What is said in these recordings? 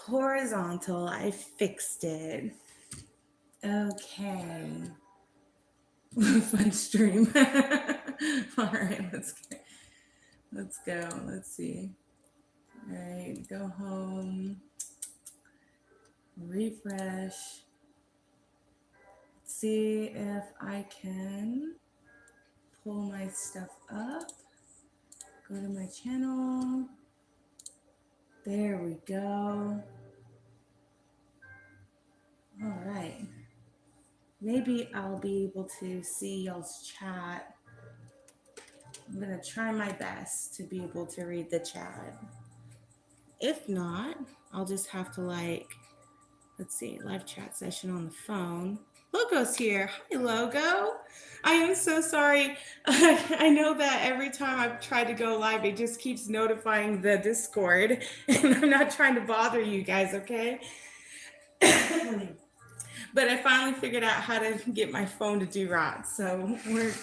Horizontal. I fixed it. Okay. Fun stream. All right, let's go. Let's see. All right, go home. Refresh. See if I can pull my stuff up. Go to my channel. There we go. All right. Maybe I'll be able to see y'all's chat. I'm gonna try my best to be able to read the chat. If not, I'll just have to let's see, live chat session on the phone. Logo's here. Hi, Logo. I am so sorry. I know that every time I've tried to go live, it just keeps notifying the Discord, and I'm not trying to bother you guys, okay? But I finally figured out how to get my phone to do right, so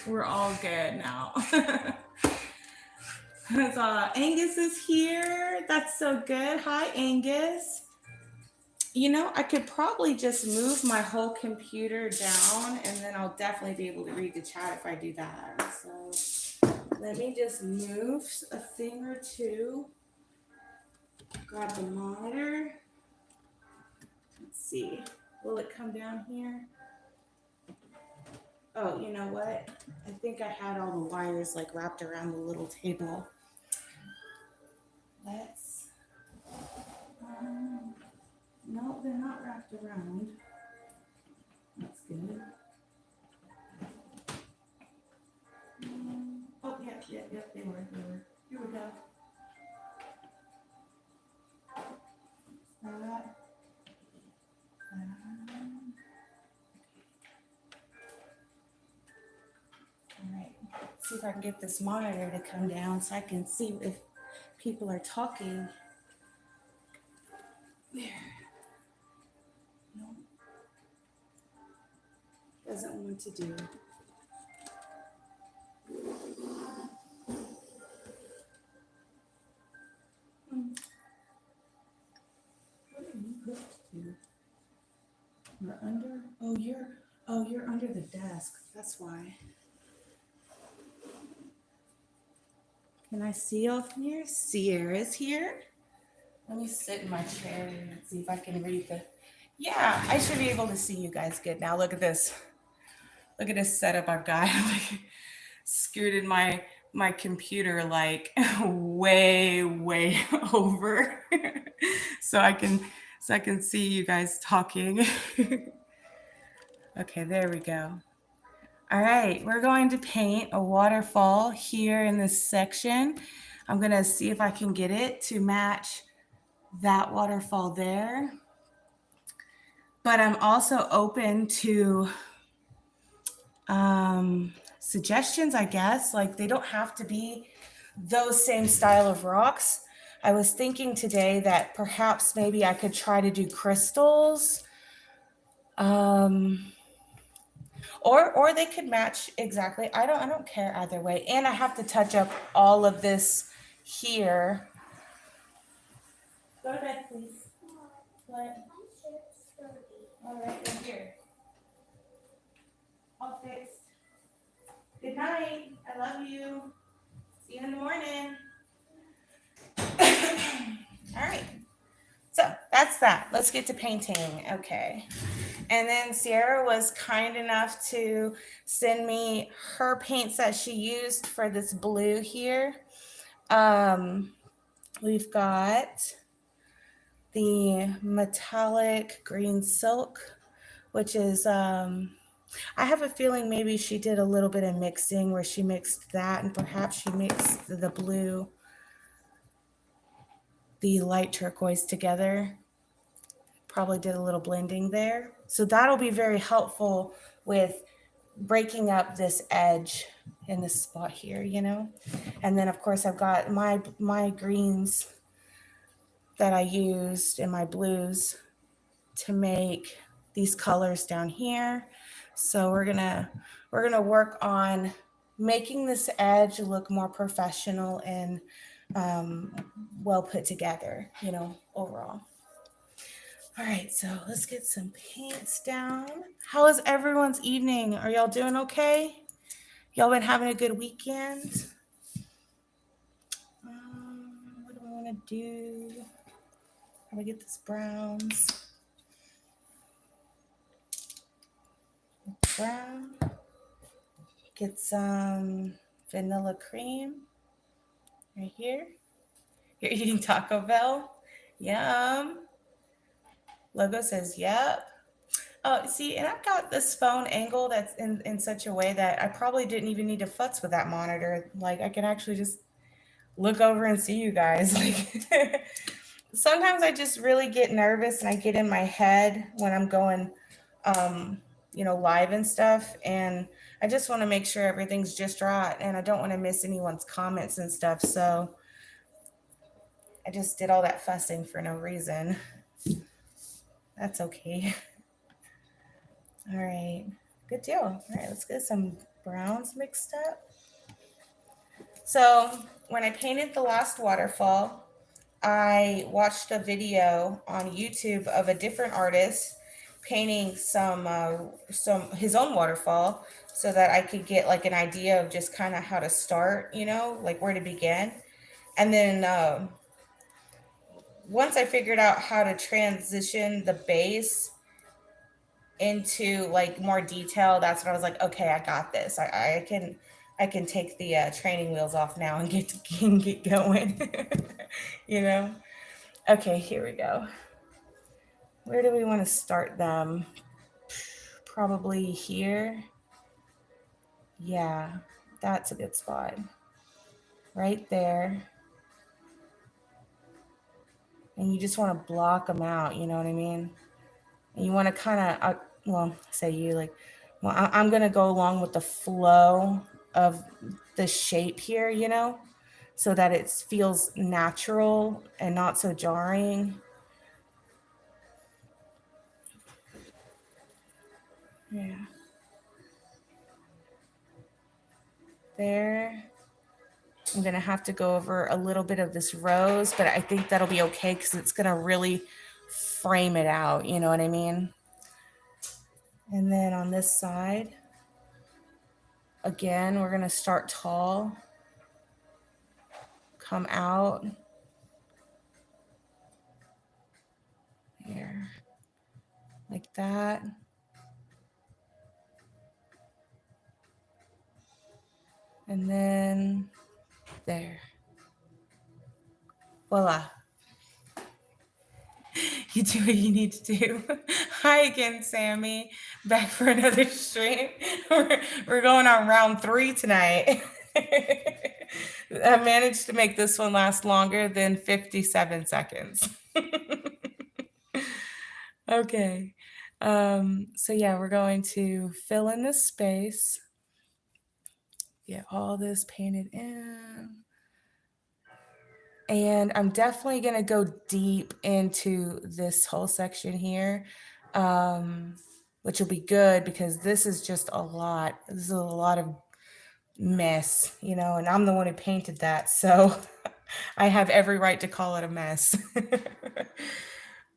we're all good now. Angus is here. That's so good. Hi, Angus. You know, I could probably just move my whole computer down, and then I'll definitely be able to read the chat if I do that. So let me just move a thing or two. Grab the monitor. Let's see. Will it come down here? Oh, you know what? I think I had all the wires wrapped around the little table. Let's. No, they're not wrapped around. That's good. Oh, yep, they were. Here we go. That. All right. Let's see if I can get this monitor to come down so I can see if people are talking. There. No. Doesn't want to do. What are you hooked to? You're under? You're under the desk. That's why. Can I see you from here? Sierra's here. Let me sit in my chair and see if I can read the. Yeah, I should be able to see you guys good now. Look at this. Look at this setup I've got. Scooted my computer way over, so I can see you guys talking. Okay, there we go. All right, we're going to paint a waterfall here in this section. I'm gonna see if I can get it to match that waterfall there. But I'm also open to suggestions, I guess. They don't have to be those same style of rocks. I was thinking today that perhaps maybe I could try to do crystals. Or they could match exactly. I don't care either way. And I have to touch up all of this here. Go to bed, please. What? All right, then here. All fixed. Good night. I love you. See you in the morning. All right. So that's that. Let's get to painting. Okay. And then Sierra was kind enough to send me her paints that she used for this blue here. We've got the metallic green silk, which is, I have a feeling maybe she did a little bit of mixing where she mixed that and perhaps she mixed the blue, the light turquoise together. Probably did a little blending there. So that'll be very helpful with breaking up this edge in this spot here, you know? And then of course I've got my greens that I used and my blues to make these colors down here. So we're gonna work on making this edge look more professional and well put together, you know, overall. All right, so let's get some paints down. How is everyone's evening? Are y'all doing okay? Y'all been having a good weekend? What do I want to do? How do I get this browns? Brown. Get some vanilla cream right here. You're eating Taco Bell? Yum. Logo says, yep. Oh, see, and I've got this phone angle that's in such a way that I probably didn't even need to futz with that monitor. Like, I can actually just look over and see you guys. Like, sometimes I just really get nervous and I get in my head when I'm going, um, live and stuff. And I just want to make sure everything's just right. And I don't want to miss anyone's comments and stuff. So I just did all that fussing for no reason. That's okay. All right. Good deal. All right, let's get some browns mixed up. So when I painted the last waterfall, I watched a video on YouTube of a different artist painting some his own waterfall so that I could get like an idea of just kind of how to start, like where to begin. And then once I figured out how to transition the base into like more detail, that's when I was like, okay, I got this. I can take the training wheels off now and get going. you know. Okay, here we go. Where do we want to start them? Probably here. Yeah, that's a good spot. Right there. And you just want to block them out, you know what I mean? And you want to kind of, say you like, well, I'm going to go along with the flow of the shape here, so that it feels natural and not so jarring. Yeah. There. I'm going to have to go over a little bit of this rose, but I think that'll be okay because it's going to really frame it out, you know what I mean? And then on this side, again, we're going to start tall, come out here, like that. And then there. Voila. You do what you need to do. Hi again, Sammy. Back for another stream. We're going on round 3 tonight. I managed to make this one last longer than 57 seconds. Okay. So yeah, we're going to fill in this space. Get all this painted in. And I'm definitely going to go deep into this whole section here, which will be good because this is just a lot. This is a lot of mess, and I'm the one who painted that. So I have every right to call it a mess.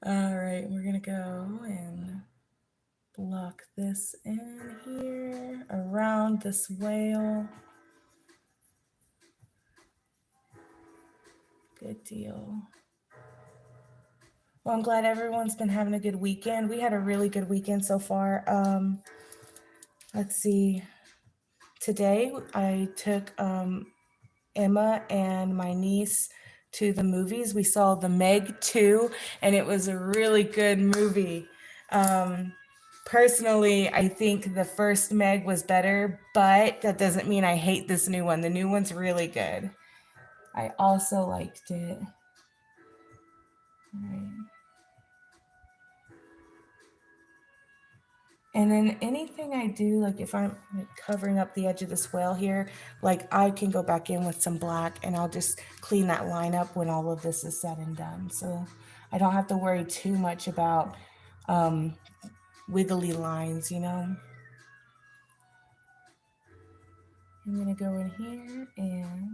All right, we're going to go and block this in here around this whale. Good deal. Well, I'm glad everyone's been having a good weekend. We had a really good weekend so far. Let's see. Today, I took Emma and my niece to the movies. We saw The Meg 2, and it was a really good movie. Personally, I think the first Meg was better, but that doesn't mean I hate this new one. The new one's really good. I also liked it. All right. And then anything I do, like if I'm like covering up the edge of this whale here, like I can go back in with some black and I'll just clean that line up when all of this is said and done. So I don't have to worry too much about wiggly lines, I'm gonna go in here and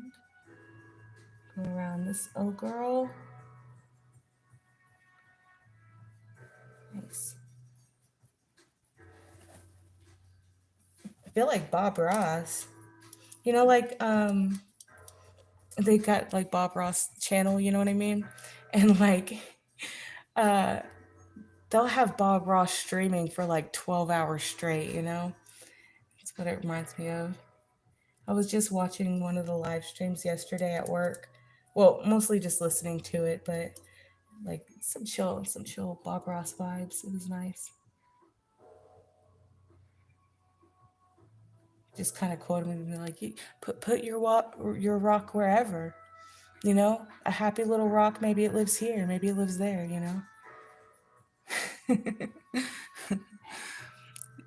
go around this old girl. Nice. I feel like Bob Ross. You know, like they got like Bob Ross channel, you know what I mean? And like uh they'll have Bob Ross streaming for like 12 hours straight, you know? That's what it reminds me of. I was just watching one of the live streams yesterday at work. Well, mostly just listening to it, but like some chill Bob Ross vibes. It was nice. Just kind of quoted me like, put your rock wherever, you know, a happy little rock. Maybe it lives here, maybe it lives there, you know.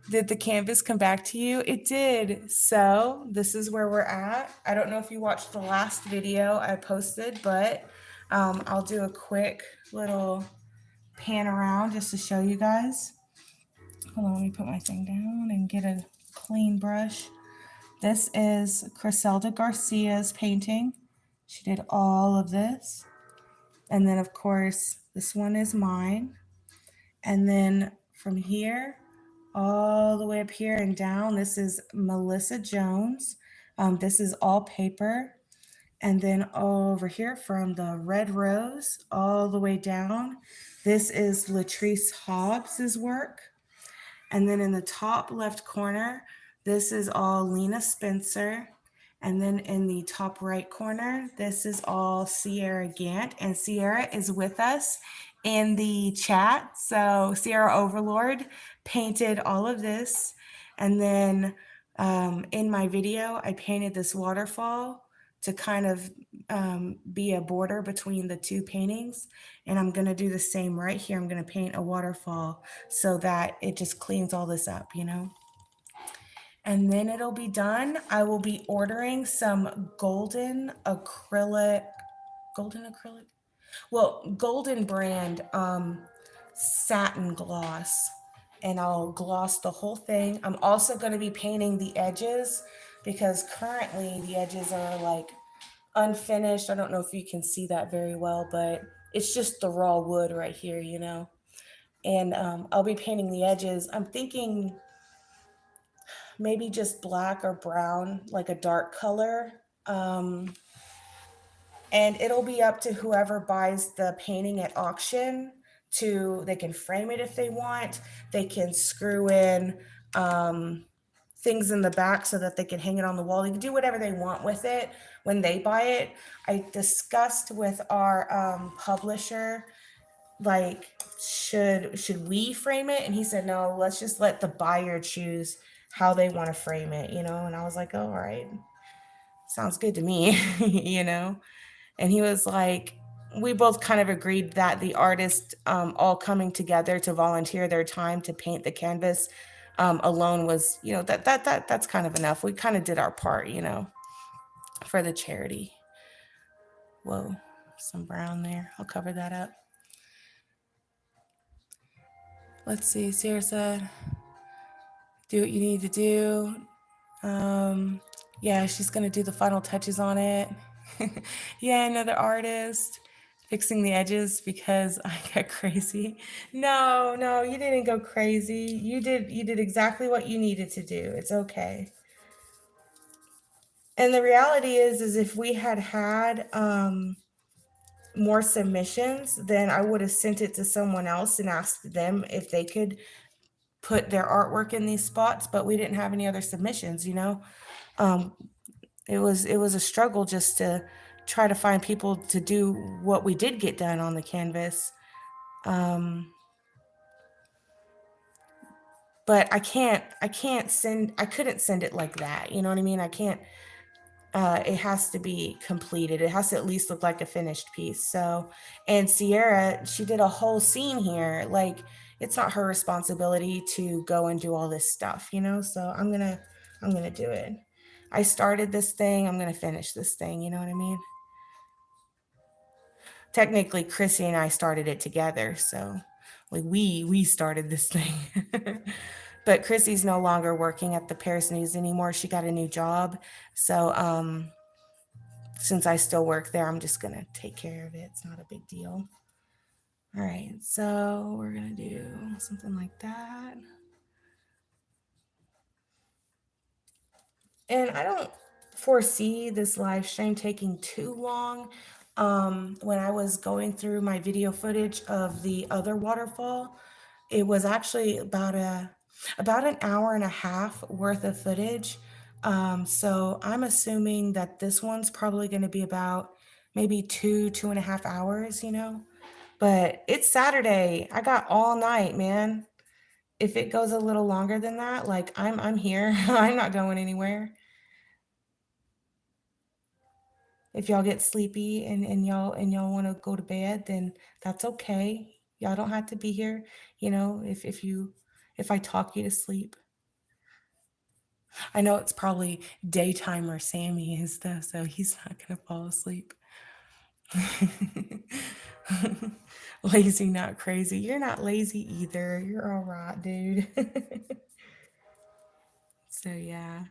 Did the canvas come back to you? It did. So this is where we're at. I don't know if you watched the last video I posted, but I'll do a quick little pan around just to show you guys. Hold on, let me put my thing down and get a clean brush. This is Griselda Garcia's painting. She did all of this. And then, of course, this one is mine. And then from here, all the way up here and down, this is Melissa Jones. This is all paper. And then over here from the Red Rose all the way down, this is Latrice Hobbs's work. And then in the top left corner, this is all Lena Spencer. And then in the top right corner, this is all Sierra Gant. And Sierra is with us in the chat. So Sierra Overlord painted all of this. And then in my video, I painted this waterfall to kind of be a border between the two paintings. And I'm going to do the same right here. I'm going to paint a waterfall so that it just cleans all this up, you know? And then it'll be done. I will be ordering some golden acrylic, golden brand satin gloss. And I'll gloss the whole thing. I'm also going to be painting the edges because currently the edges are like unfinished. I don't know if you can see that very well, but it's just the raw wood right here, you know. And I'll be painting the edges. I'm thinking maybe just black or brown, like a dark color. And it'll be up to whoever buys the painting at auction they can frame it if they want. They can screw in things in the back so that they can hang it on the wall. They can do whatever they want with it when they buy it. I discussed with our publisher, like, should we frame it? And he said, no, let's just let the buyer choose how they want to frame it, you know? And I was like, oh, all right, sounds good to me, you know? And he was like, we both kind of agreed that the artists all coming together to volunteer their time to paint the canvas alone was, you know, that's kind of enough. We kind of did our part, you know, for the charity. Whoa, some brown there. I'll cover that up. Let's see. Sarah said, do what you need to do. Yeah, she's going to do the final touches on it. Yeah, another artist fixing the edges because I got crazy. No, you didn't go crazy. You did exactly what you needed to do. It's okay. And the reality is if we had more submissions, then I would have sent it to someone else and asked them if they could put their artwork in these spots, but we didn't have any other submissions, you know. It was a struggle just to try to find people to do what we did get done on the canvas. But I couldn't send it like that. You know what I mean? I can't, it has to be completed. It has to at least look like a finished piece. So, and Sierra, she did a whole scene here. Like, it's not her responsibility to go and do all this stuff, you know? So I'm gonna do it. I started this thing, I'm gonna finish this thing, you know what I mean? Technically, Chrissy and I started it together, so like we started this thing. But Chrissy's no longer working at the Paris News anymore. She got a new job. So since I still work there, I'm just gonna take care of it. It's not a big deal. All right, so we're gonna do something like that. And I don't foresee this live stream taking too long. When I was going through my video footage of the other waterfall, it was actually about an hour and a half worth of footage. So I'm assuming that this one's probably going to be about maybe 2.5 hours, But it's Saturday. I got all night, man. If it goes a little longer than that, like I'm here. I'm not going anywhere. If y'all get sleepy and y'all want to go to bed, then that's okay. Y'all don't have to be here, if I talk you to sleep. I know it's probably daytime where Sammy is though, so he's not gonna fall asleep. Lazy, not crazy. You're not lazy either. You're all right, dude. So yeah.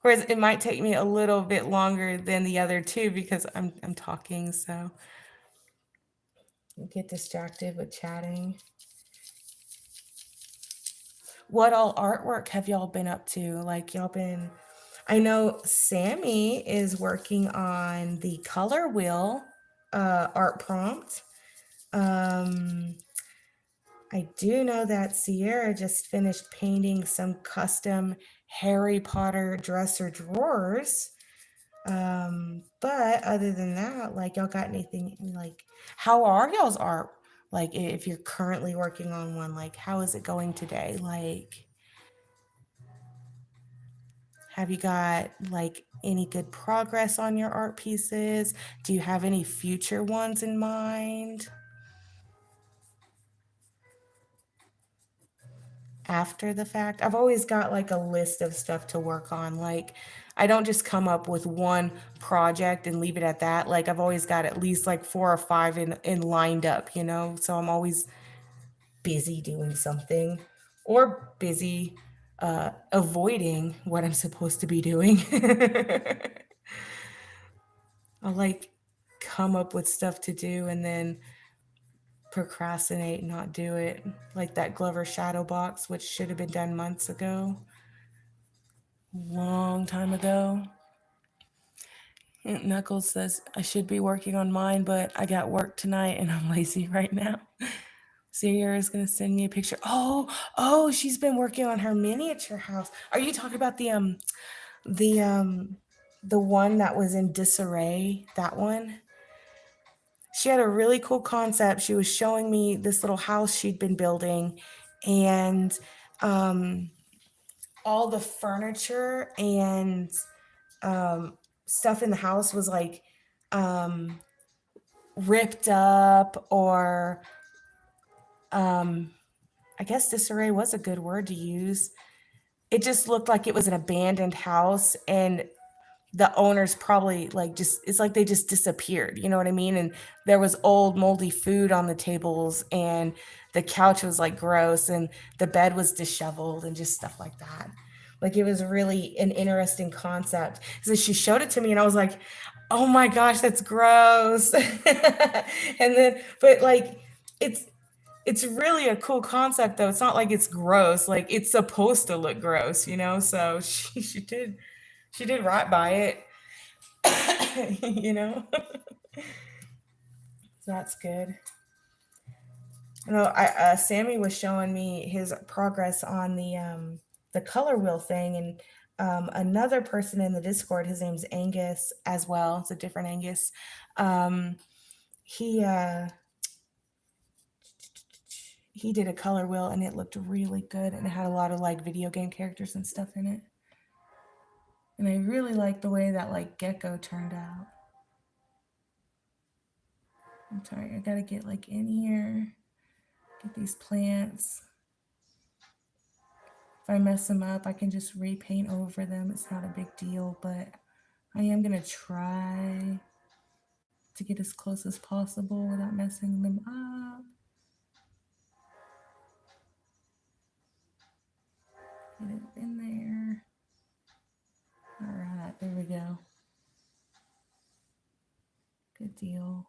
Whereas it might take me a little bit longer than the other two because I'm talking, so get distracted with chatting. What all artwork have y'all been up to? Like I know Sammy is working on the color wheel art prompt. Um, I do know that Sierra just finished painting some custom Harry Potter dresser drawers. But other than that, like y'all got anything like how are y'all's art? Like if you're currently working on one, like how is it going today? Like have you got like any good progress on your art pieces? Do you have any future ones in mind? After the fact, I've always got like a list of stuff to work on. Like I don't just come up with one project and leave it at that. Like I've always got at least like 4 or 5 in lined up, So I'm always busy doing something or busy avoiding what I'm supposed to be doing. I'll like come up with stuff to do and then procrastinate and not do it. Like that Glover shadow box, which should have been done months ago, long time ago. And Knuckles says, I should be working on mine, but I got work tonight and I'm lazy right now. Sierra's gonna send me a picture. Oh, she's been working on her miniature house. Are you talking about the the one that was in disarray? That one? She had a really cool concept. She was showing me this little house she'd been building, and um, all the furniture and stuff in the house was like um, ripped up, or I guess disarray was a good word to use. It just looked like it was an abandoned house, and the owners probably like just it's like they just disappeared, you know what I mean? And there was old moldy food on the tables, and the couch was like gross, and the bed was disheveled and just stuff like that. Like it was really an interesting concept. So she showed it to me and I was like, oh my gosh, that's gross. And then but like it's it's really a cool concept though. It's not like it's gross. Like it's supposed to look gross, So she did right by it, So that's good. Sammy was showing me his progress on the color wheel thing, and another person in the Discord, his name's Angus as well. It's a different Angus. Um, he he did a color wheel, and it looked really good, and it had a lot of like video game characters and stuff in it. And I really like the way that like gecko turned out. I'm sorry, I gotta get like in here, get these plants. If I mess them up, I can just repaint over them. It's not a big deal, but I am gonna try to get as close as possible without messing them up. Get it in there. All right, there we go. Good deal.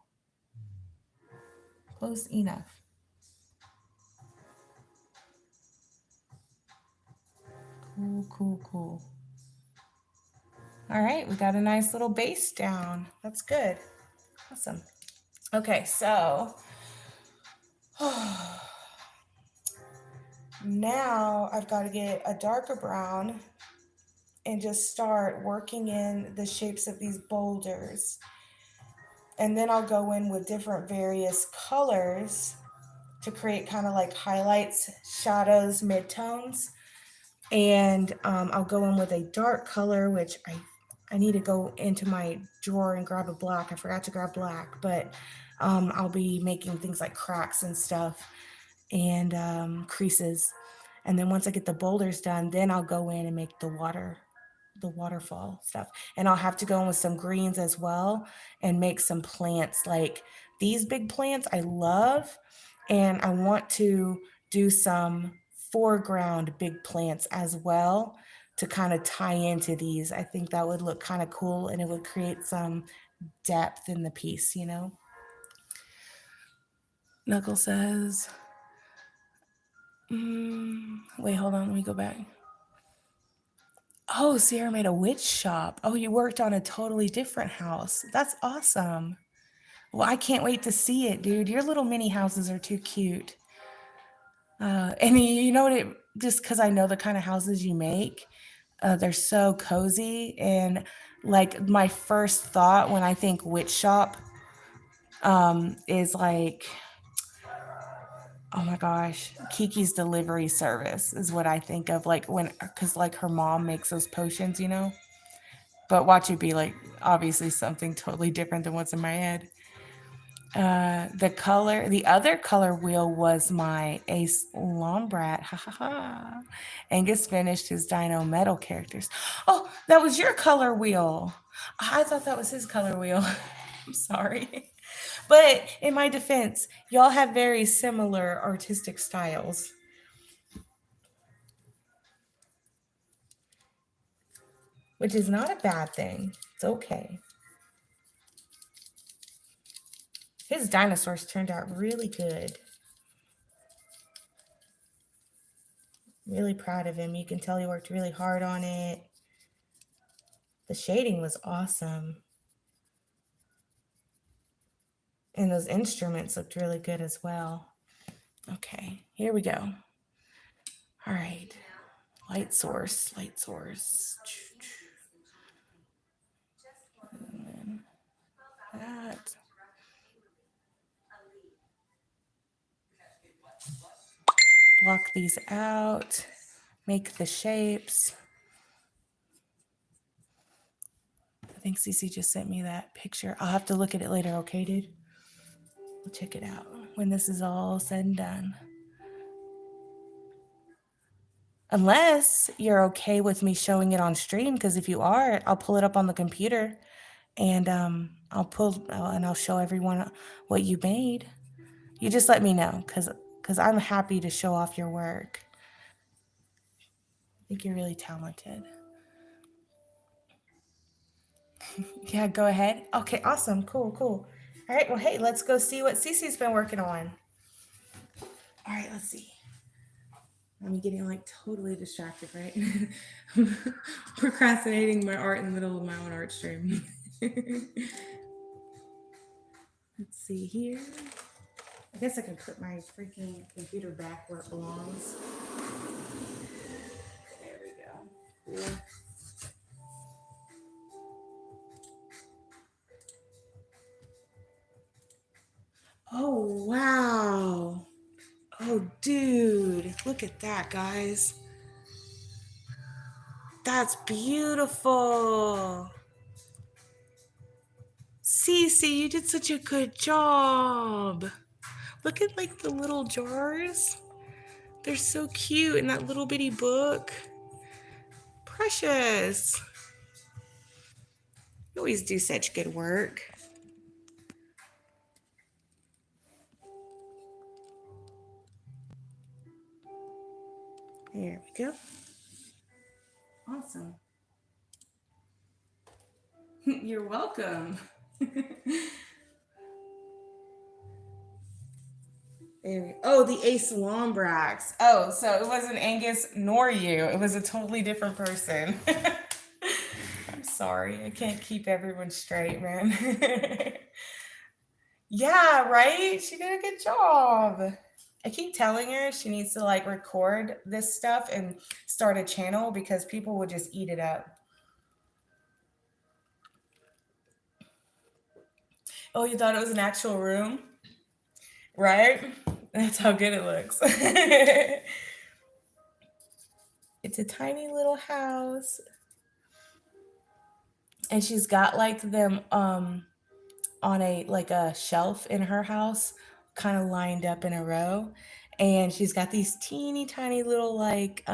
Close enough. Cool, cool, cool. All right, we got a nice little base down. That's good. Awesome. Okay, so now I've got to get a darker brown and just start working in the shapes of these boulders. And then I'll go in with different various colors to create kind of like highlights, shadows, midtones. And I'll go in with a dark color, which I need to go into my drawer and grab a black. I forgot to grab black, but I'll be making things like cracks and stuff and creases. And then once I get the boulders done, then I'll go in and make the waterfall stuff. And I'll have to go in with some greens as well and make some plants. Like these big plants I love, and I want to do some foreground big plants as well to kind of tie into these. I think that would look kind of cool and it would create some depth in the piece, you know? Knuckle says, wait, hold on, let me go back. Oh, Sierra made a witch shop. Oh, you worked on a totally different house. That's awesome. Well, I can't wait to see it, dude. Your little mini houses are too cute. And you know what? Just because I know the kind of houses you make, they're so cozy. And like my first thought when I think witch shop is like, oh my gosh, Kiki's delivery service is what I think of. Like because like her mom makes those potions, you know? But watch it be like obviously something totally different than what's in my head. The other color wheel was my Ace Lombrat. Ha ha ha. Angus finished his Dino Metal characters. Oh, that was your color wheel. I thought that was his color wheel. I'm sorry. But in my defense, y'all have very similar artistic styles. Which is not a bad thing. It's okay. His dinosaurs turned out really good. Really proud of him. You can tell he worked really hard on it. The shading was awesome. And those instruments looked really good as well. Okay, here we go. All right. Light source, light source. And then that. Block these out. Make the shapes. I think Cece just sent me that picture. I'll have to look at it later, okay, dude? We'll check it out when this is all said and done. Unless you're okay with me showing it on stream, because if you are, I'll pull it up on the computer and I'll show everyone what you made. You just let me know, because I'm happy to show off your work. I think you're really talented. Yeah, go ahead. Okay, awesome. Cool, cool. All right, well, hey, let's go see what Cece's been working on. All right, let's see. I'm getting like totally distracted, right? Procrastinating my art in the middle of my own art stream. Let's see here. I guess I can put my freaking computer back where it belongs. There we go. Yeah. Oh, wow. Oh, dude. Look at that, guys. That's beautiful. Cece, you did such a good job. Look at like the little jars. They're so cute in that little bitty book. Precious. You always do such good work. There we go. Awesome. You're welcome. Oh, the Ace Lombrax. Oh, so it wasn't Angus nor you. It was a totally different person. I'm sorry. I can't keep everyone straight, man. Yeah, right? She did a good job. I keep telling her she needs to like record this stuff and start a channel because people would just eat it up. Oh, you thought it was an actual room? Right? That's how good it looks. It's a tiny little house. And she's got like them on a shelf in her house, kind of lined up in a row. And she's got these teeny tiny little like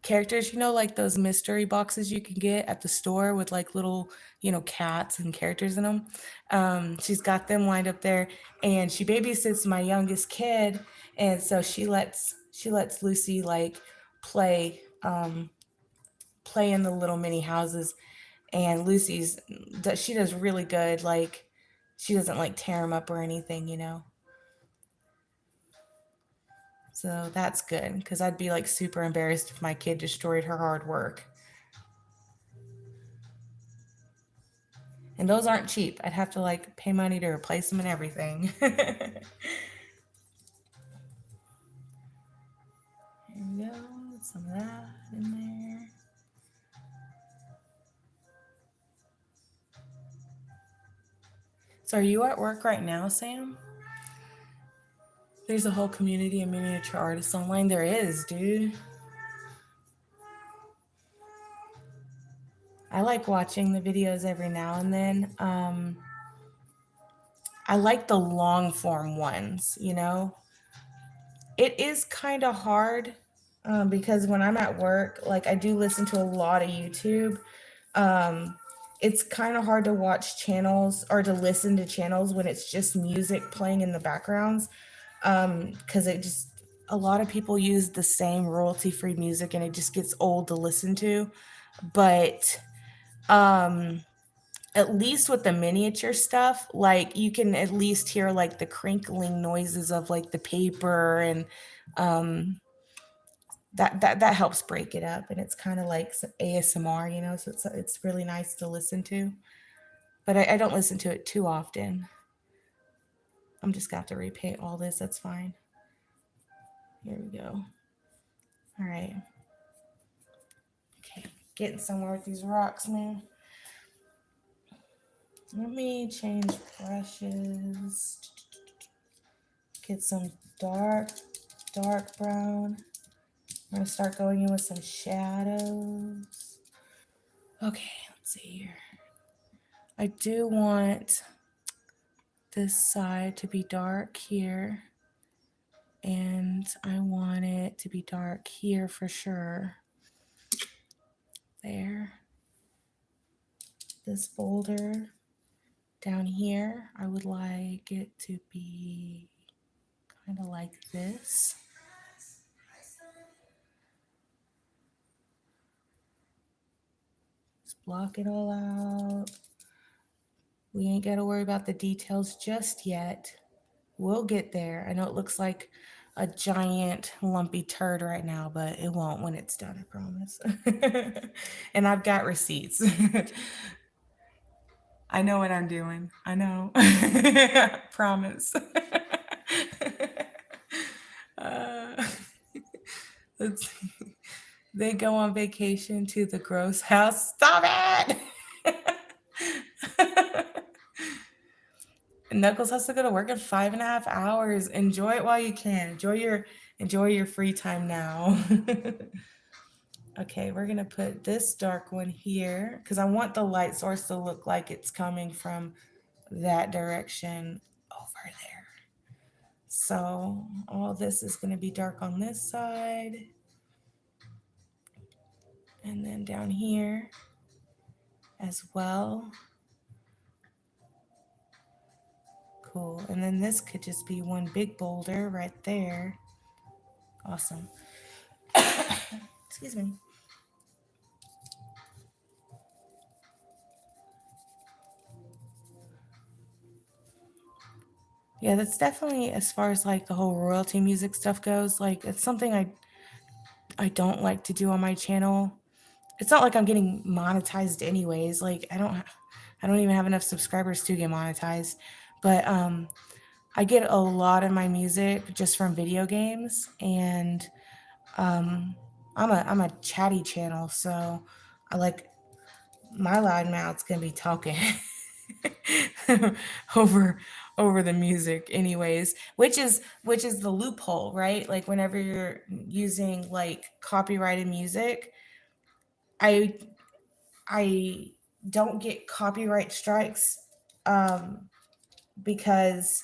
characters, like those mystery boxes you can get at the store with like little, cats and characters in them. She's got them lined up there, and she babysits my youngest kid, and so she lets Lucy like play play in the little mini houses. And she does really good. Like, she doesn't like tear them up or anything. So that's good, because I'd be like super embarrassed if my kid destroyed her hard work. And those aren't cheap. I'd have to like pay money to replace them and everything. Here we go. Some of that in there. So are you at work right now, Sam? There's a whole community of miniature artists online. There is, dude. I like watching the videos every now and then. I like the long form ones, It is kind of hard because when I'm at work, like I do listen to a lot of YouTube. It's kind of hard to watch channels or to listen to channels when it's just music playing in the backgrounds, because a lot of people use the same royalty-free music and it just gets old to listen to. But at least with the miniature stuff, like you can at least hear like the crinkling noises of like the paper, and that helps break it up, and it's kind of like ASMR, so it's really nice to listen to. But I don't listen to it too often. I'm just gonna have to repaint all this. That's fine. Here we go. All right. Okay, getting somewhere with these rocks, man. Let me change brushes. Get some dark brown. I'm gonna start going in with some shadows. Okay, let's see here. I do want this side to be dark here, and I want it to be dark here for sure. There. This boulder down here, I would like it to be kind of like this. Just block it all out. We ain't got to worry about the details just yet. We'll get there. I know it looks like a giant lumpy turd right now, but it won't when it's done, I promise. And I've got receipts. I know what I'm doing. I know. Promise. Let's see. They go on vacation to the gross house. Stop it! Knuckles has to go to work in 5.5 hours. Enjoy it while you can. Enjoy your free time now. Okay, we're gonna put this dark one here because I want the light source to look like it's coming from that direction over there. So all this is gonna be dark on this side. And then down here as well. Cool. And then this could just be one big boulder right there. Awesome. Excuse me. Yeah, that's definitely as far as like the whole royalty music stuff goes. Like it's something I don't like to do on my channel. It's not like I'm getting monetized anyways. Like I don't even have enough subscribers to get monetized. But I get a lot of my music just from video games, and um I'm a chatty channel, so I like my loudmouth's gonna be talking over over the music anyways, which is the loophole, right? Like whenever you're using like copyrighted music, I I don't get copyright strikes um because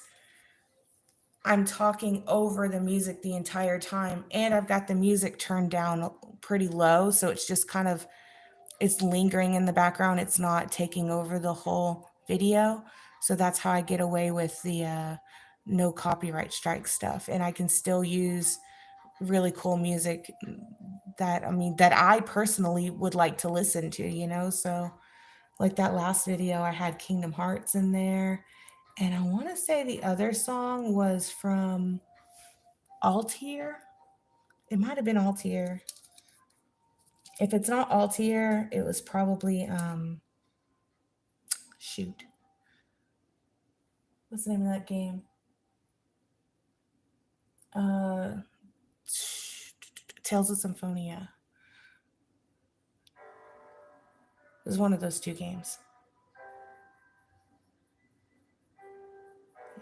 I'm talking over the music the entire time, and I've got the music turned down pretty low, so it's just kind of it's lingering in the background. It's not taking over the whole video. So that's how I get away with the no copyright strike stuff. And I can still use really cool music that, I mean, that I personally would like to listen to, you know? So, like that last video, I had Kingdom Hearts in there. And I want to say the other song was from Altier. It might have been Altier. If it's not Altier, it was probably shoot. What's the name of that game? Uh, Tales of Symphonia. It was one of those two games.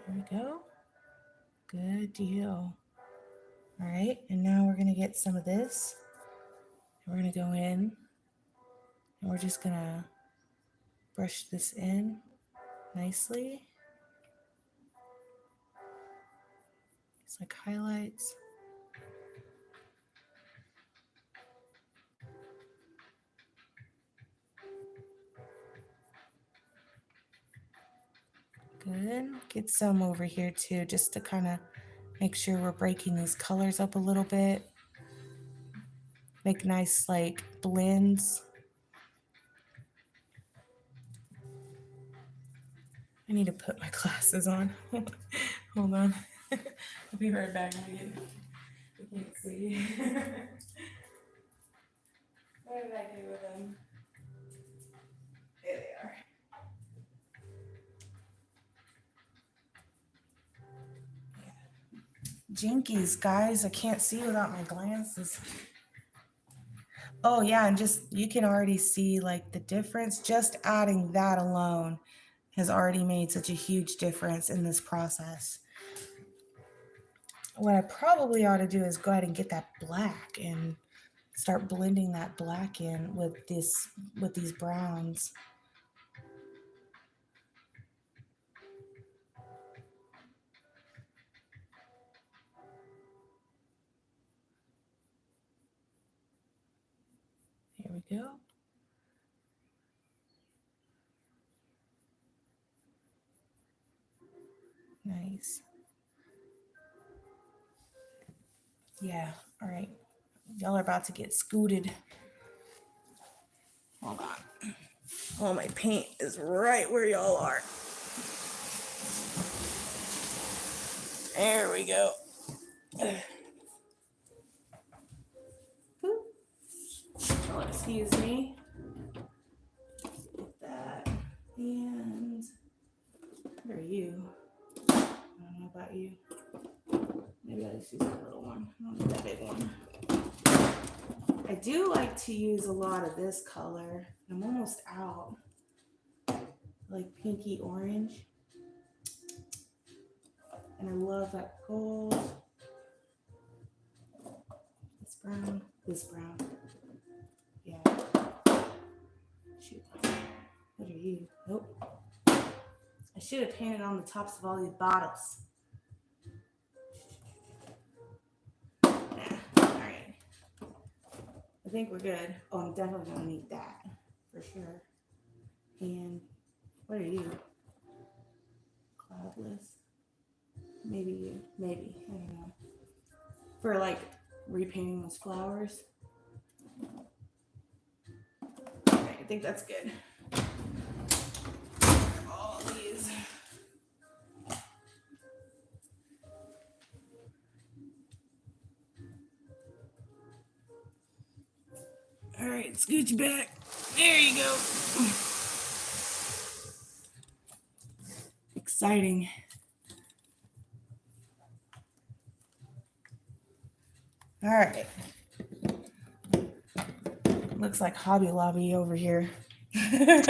There we go. Good deal. All right, and now we're gonna get some of this. We're gonna go in, and we're just gonna brush this in nicely. It's like highlights. Good. Get some over here too, just to kind of make sure we're breaking these colors up a little bit. Make nice like blends. I need to put my glasses on. Hold on. I'll be right back. I can't see. What did I do with them? There they are. Jinkies, guys. I can't see without my glasses. Oh, yeah. And just, you can already see like the difference. Just adding that alone has already made such a huge difference in this process. What I probably ought to do is go ahead and get that black and start blending that black in with these browns. Here we go. Nice. Yeah, all right. Y'all are about to get scooted. Hold on. Oh, my paint is right where y'all are. There we go. Oh, excuse me. Get that. And what are you? I don't know about you. Maybe I'll just use that little one. I don't need that big one. I do like to use a lot of this color. I'm almost out. Like pinky orange. And I love that gold. This brown. This brown. Yeah. Shoot. What are you? Nope. I should have painted on the tops of all these bottles. Alright. I think we're good. Oh, I'm definitely going to need that. For sure. And what are you? Cloudless. Maybe you. Maybe. I don't know. For like repainting those flowers. Alright, I think that's good. All these. All right, scooch back. There you go. Exciting. All right. Looks like Hobby Lobby over here. Look at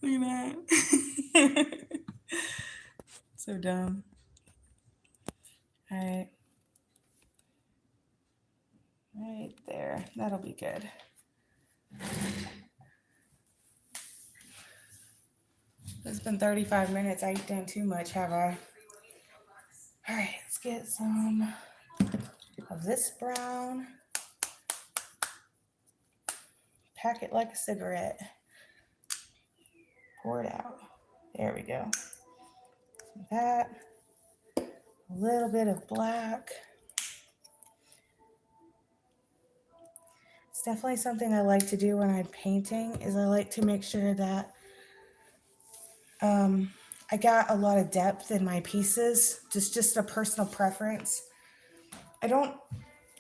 that. So dumb. All right. Right there. That'll be good. It's been 35 minutes. I ain't done too much, have I? All right, let's get some of this brown. Pack it like a cigarette. Pour it out. There we go. That. A little bit of black. It's definitely something I like to do when I'm painting, is I like to make sure that I got a lot of depth in my pieces. Just a personal preference. I don't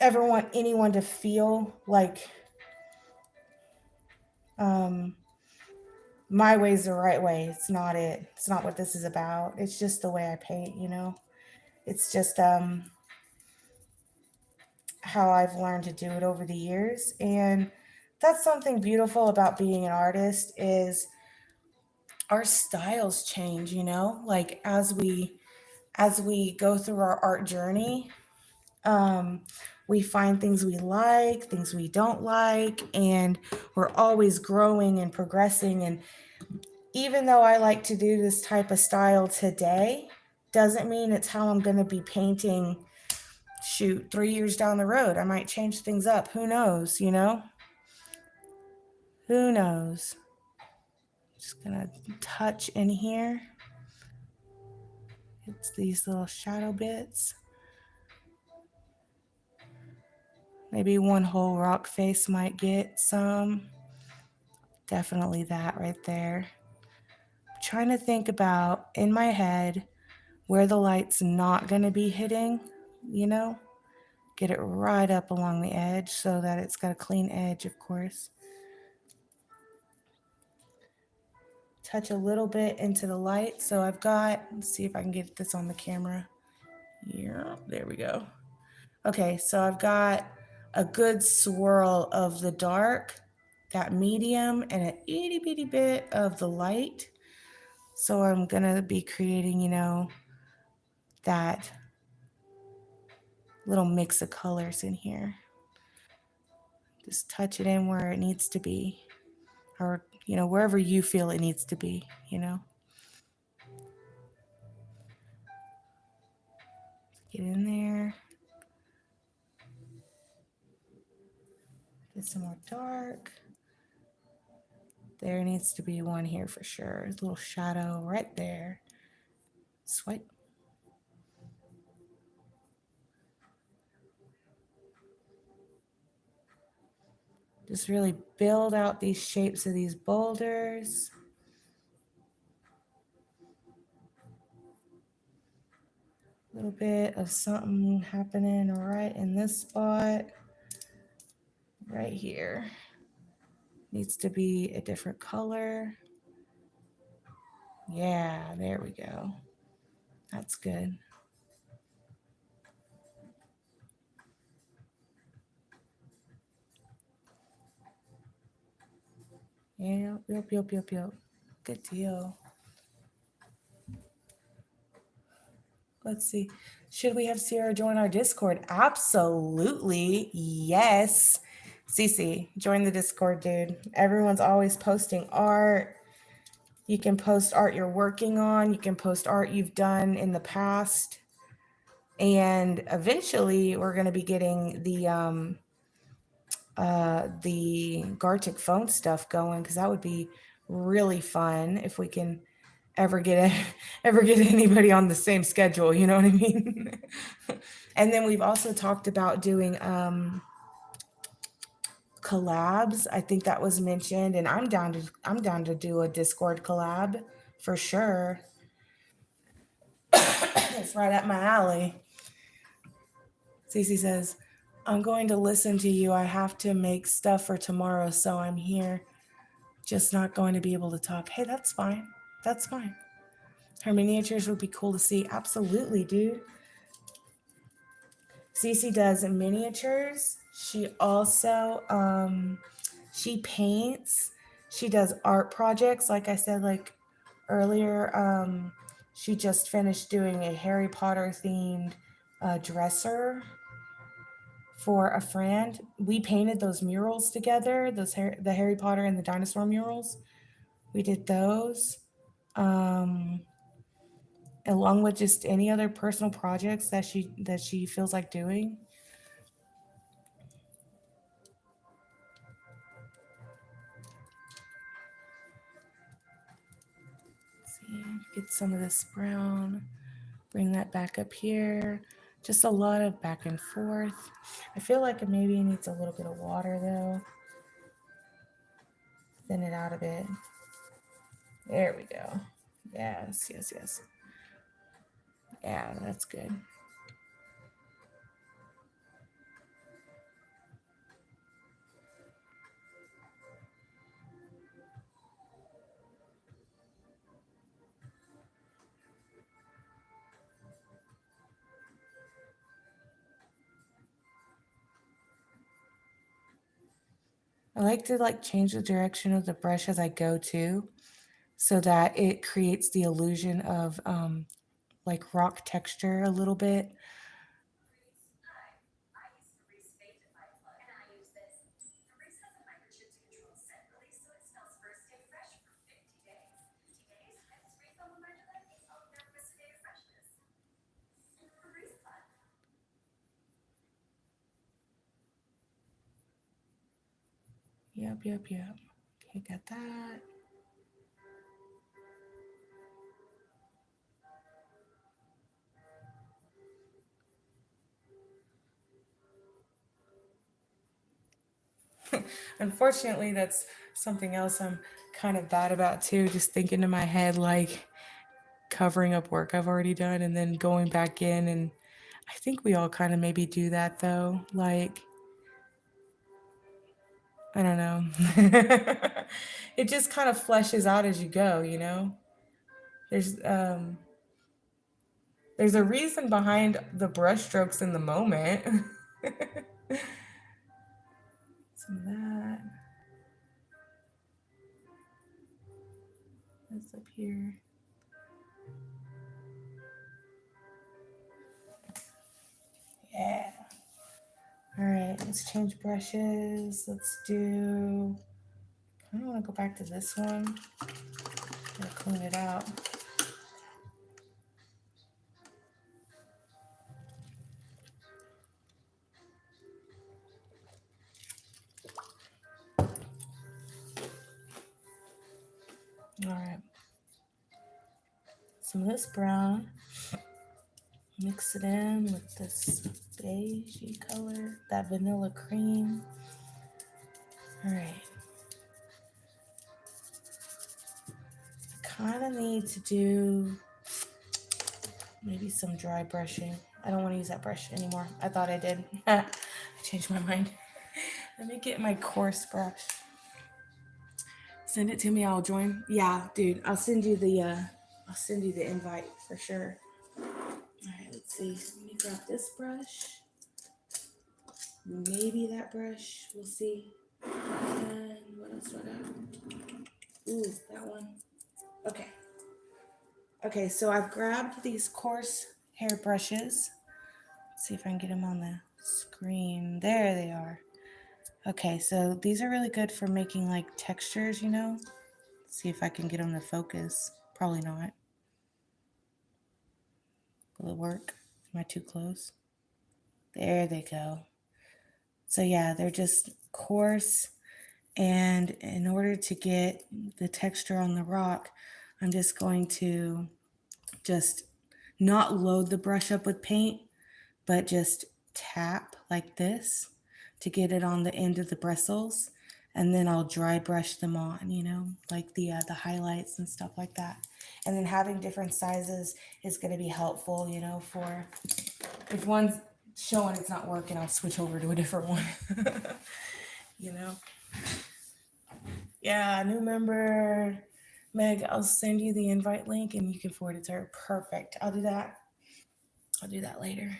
ever want anyone to feel like my way is the right way. It's not it. It's not what this is about. It's just the way I paint, you know? It's just how I've learned to do it over the years. And that's something beautiful about being an artist, is our styles change, you know? Like as we go through our art journey, we find things we like, things we don't like, and we're always growing and progressing. And even though I like to do this type of style today, doesn't mean it's how I'm going to be painting, 3 years down the road. I might change things up. Who knows, you know? Who knows? Just going to touch in here. It's these little shadow bits. Maybe one whole rock face might get some. Definitely that right there. I'm trying to think about, in my head, where the light's not going to be hitting, you know? Get it right up along the edge so that it's got a clean edge, of course. Touch a little bit into the light. So I've got, let's see if I can get this on the camera. Yeah, there we go. Okay, so I've got a good swirl of the dark, that medium, and an itty bitty bit of the light. So I'm gonna be creating, you know, that little mix of colors in here. Just touch it in where it needs to be, or, you know, wherever you feel it needs to be, you know. Get in there. Get some more dark. There needs to be one here for sure. A little shadow right there. Swipe. Just really build out these shapes of these boulders. A little bit of something happening right in this spot. Right here. Needs to be a different color. Yeah, there we go. That's good. Yep. Good deal. Let's see. Should we have Sierra join our Discord? Absolutely. Yes. Cece, join the Discord, dude. Everyone's always posting art. You can post art you're working on. You can post art you've done in the past. And eventually we're going to be getting the Gartic phone stuff going, because that would be really fun if we can ever get anybody on the same schedule, you know what I mean? And then we've also talked about doing collabs. I think that was mentioned, and I'm down to do a Discord collab for sure. It's right up my alley. Cece says, I'm going to listen to you. I have to make stuff for tomorrow, so I'm here. Just not going to be able to talk. Hey, that's fine. That's fine. Her miniatures would be cool to see. Absolutely, dude. Cece does miniatures. She also she paints. She does art projects. Like I said, like earlier, she just finished doing a Harry Potter themed dresser for a friend. We painted those murals together. The Harry Potter and the dinosaur murals. We did those. Along with just any other personal projects that she feels like doing. See, get some of this brown, bring that back up here. Just a lot of back and forth. I feel like it maybe needs a little bit of water though. Thin it out a bit. There we go. Yes, yes, yes. Yeah, that's good. I like to like change the direction of the brush as I go too, so that it creates the illusion of like rock texture a little bit. Yep, yep, yep. Okay, got that. Unfortunately, that's something else I'm kind of bad about too. Just thinking in my head, like covering up work I've already done and then going back in. And I think we all kind of maybe do that though. Like, I don't know. It just kind of fleshes out as you go, you know? There's um there's a reason behind the brush strokes in the moment. Some of that. That's up here. Yeah. All right, let's change brushes. Let's do, I don't want to go back to this one. Gotta clean it out. All right. Some of this brown. Mix it in with this beigey color, that vanilla cream. All right. I kind of need to do maybe some dry brushing. I don't want to use that brush anymore. I thought I did. I changed my mind. Let me get my coarse brush. Send it to me. I'll join. Yeah, dude. I'll send you the invite for sure. All right. Let's see. Let me grab this brush. Maybe that brush. We'll see. And what else do I got? Ooh, that one. Okay. Okay, so I've grabbed these coarse hair brushes. Let's see if I can get them on the screen. There they are. Okay, so these are really good for making like textures, you know? Let's see if I can get them to focus. Probably not. Will it work? Am I too close? There they go. So yeah, they're just coarse. And in order to get the texture on the rock, I'm just going to just not load the brush up with paint, but just tap like this to get it on the end of the bristles. And then I'll dry brush them on, you know, like the highlights and stuff like that. And then having different sizes is going to be helpful, you know, for if one's showing it's not working, I'll switch over to a different one. You know? Yeah, new member. Meg, I'll send you the invite link and you can forward it to her. Perfect. I'll do that. I'll do that later.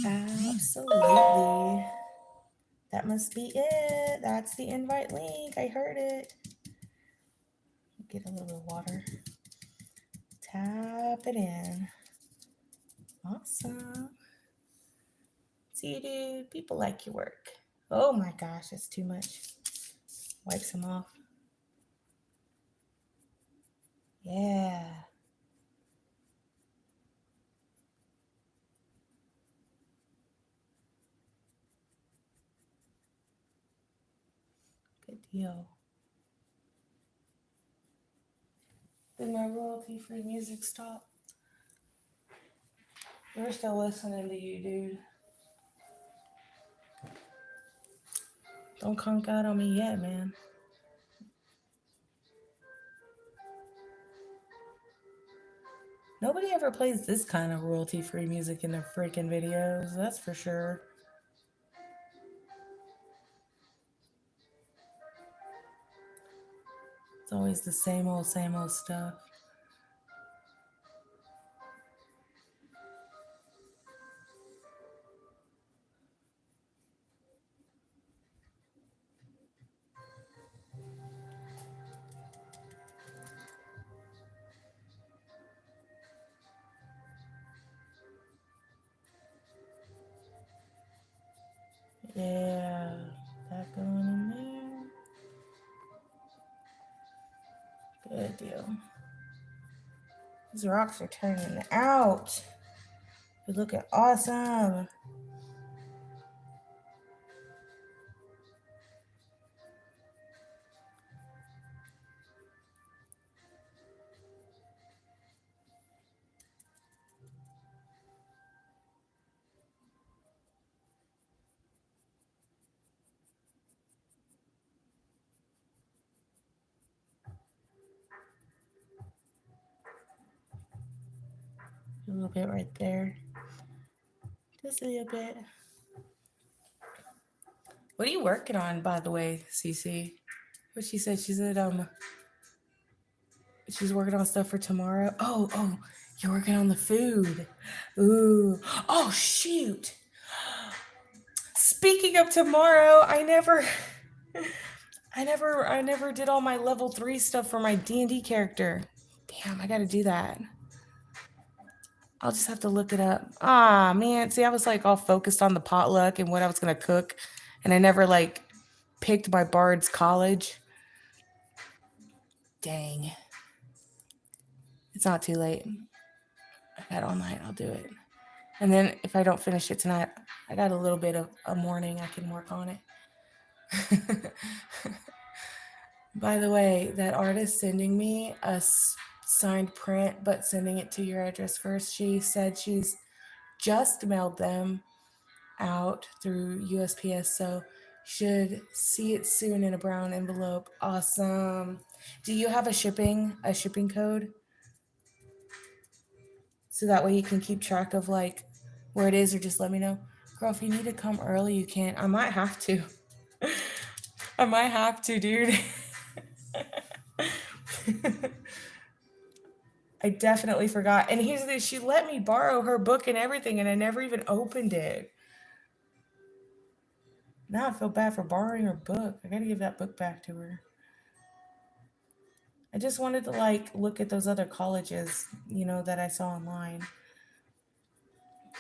Absolutely. That must be it. That's the invite link. I heard it. Get a little bit of water. Tap it in. Awesome. See you, dude. People like your work. Oh my gosh, that's too much. Wipe some off. Yeah. Good deal. Did my royalty-free music stop? We're still listening to you, dude. Don't conk out on me yet, man. Nobody ever plays this kind of royalty-free music in their freaking videos, that's for sure. It's always the same old stuff. Yeah, that going in there. Good deal. These rocks are turning out. You're looking awesome. A little bit right there. Just a little bit. What are you working on, by the way, Cece? What she said? She said she's working on stuff for tomorrow. Oh, you're working on the food. Ooh. Oh shoot. Speaking of tomorrow, I never did all my level 3 stuff for my D&D character. Damn, I gotta do that. I'll just have to look it up. Ah, man. See, I was like all focused on the potluck and what I was gonna cook, and I never like picked my bard's college. Dang. It's not too late. I got all night. I'll do it. And then if I don't finish it tonight, I got a little bit of a morning. I can work on it. By the way, that artist sending me a signed print, but sending it to your address first, she said she's just mailed them out through USPS, so should see it soon in a brown envelope. Awesome. Do you have a shipping code? So that way you can keep track of like where it is, or just let me know. Girl, if you need to come early, you can. I might have to. I might have to, dude. I definitely forgot. And here's this, she let me borrow her book and everything, and I never even opened it. Now I feel bad for borrowing her book. I gotta give that book back to her. I just wanted to like look at those other colleges, that I saw online.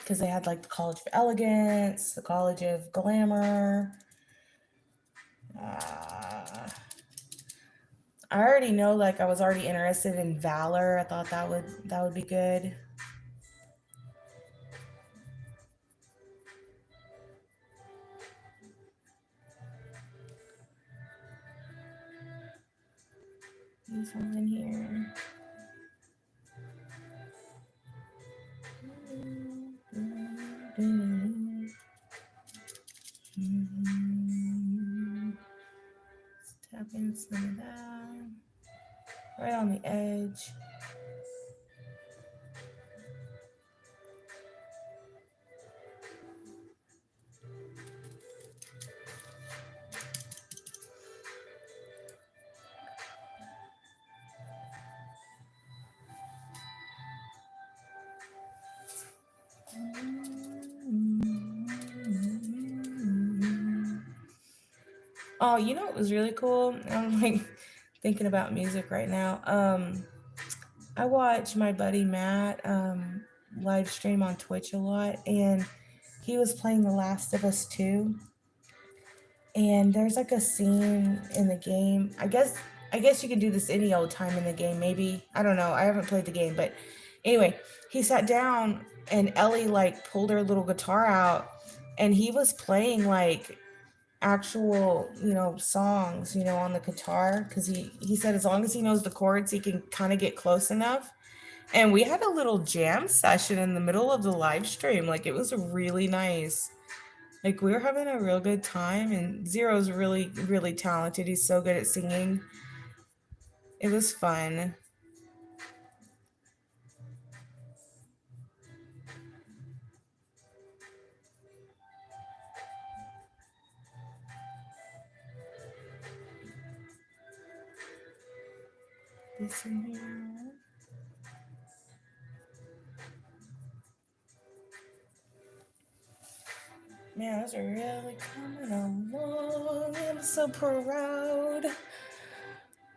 Because they had like the College of Elegance, the College of Glamour. I already know, like, I was already interested in Valor. I thought that would be good. Use something here. Let's tap in some of that. Right on the edge. Oh, you know what was really cool? I'm like thinking about music right now. I watch my buddy Matt live stream on Twitch a lot, and he was playing The Last of Us 2. And there's like a scene in the game. I guess you can do this any old time in the game. Maybe I don't know. I haven't played the game, but anyway, he sat down and Ellie like pulled her little guitar out, and he was playing like actual songs on the guitar because he said as long as he knows the chords he can kind of get close enough, and we had a little jam session in the middle of the live stream. Like it was really nice. Like we were having a real good time, and Zero's really really talented. He's so good at singing. It was fun. Listen here. Man, those are really coming along. I'm so proud.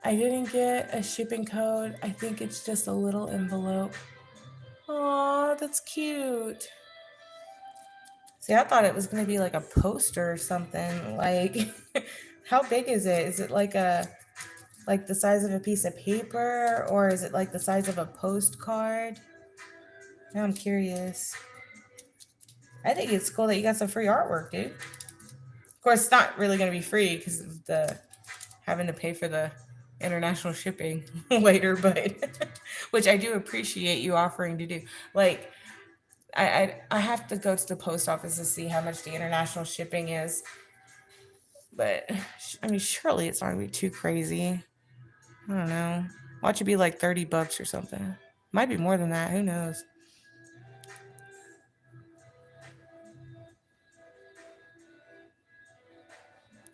I didn't get a shipping code. I think it's just a little envelope. Aw, that's cute. See, I thought it was gonna be like a poster or something. Like, how big is it? Is it like the size of a piece of paper, or is it like the size of a postcard? Now I'm curious. I think it's cool that you got some free artwork, dude. Of course, it's not really gonna be free because of the having to pay for the international shipping later, but which I do appreciate you offering to do. Like, I have to go to the post office to see how much the international shipping is, but I mean, surely it's not gonna be too crazy. I don't know. Watch it be like $30 or something. Might be more than that. Who knows?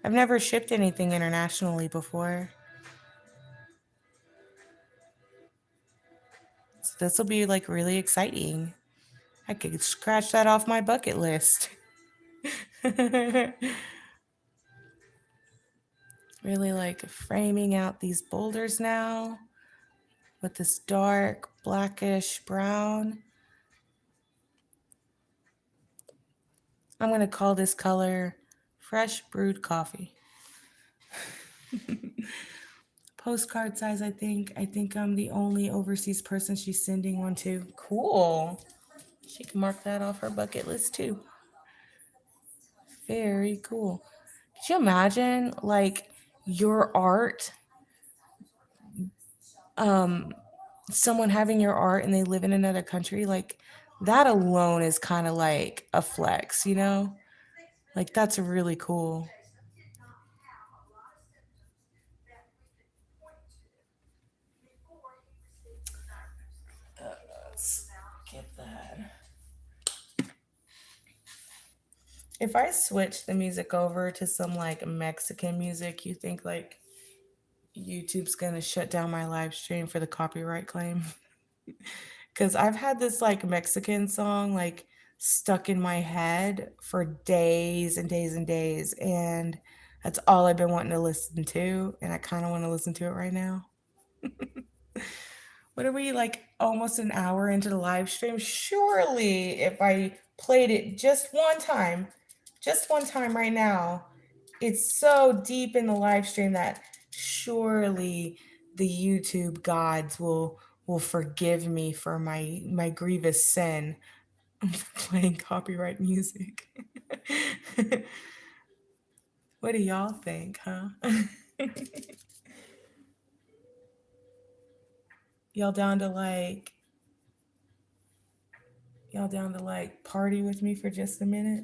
I've never shipped anything internationally before. So this will be like really exciting. I could scratch that off my bucket list. Really like framing out these boulders now with this dark blackish brown. I'm going to call this color Fresh Brewed Coffee. Postcard size, I think. I think I'm the only overseas person she's sending one to. Cool. She can mark that off her bucket list too. Very cool. Could you imagine like your art, um, someone having your art and they live in another country? Like that alone is kind of like a flex, you know? Like that's really cool. Let's get that. If I switch the music over to some like Mexican music, you think like YouTube's gonna shut down my live stream for the copyright claim? Because I've had this like Mexican song like stuck in my head for days and days and days, and that's all I've been wanting to listen to, and I kind of want to listen to it right now. What are we like almost an hour into the live stream? Surely, if I played it just one time right now, it's so deep in the live stream that surely the YouTube gods will forgive me for my grievous sin of playing copyright music. What do y'all think, huh? y'all down to like y'all down to like party with me for just a minute?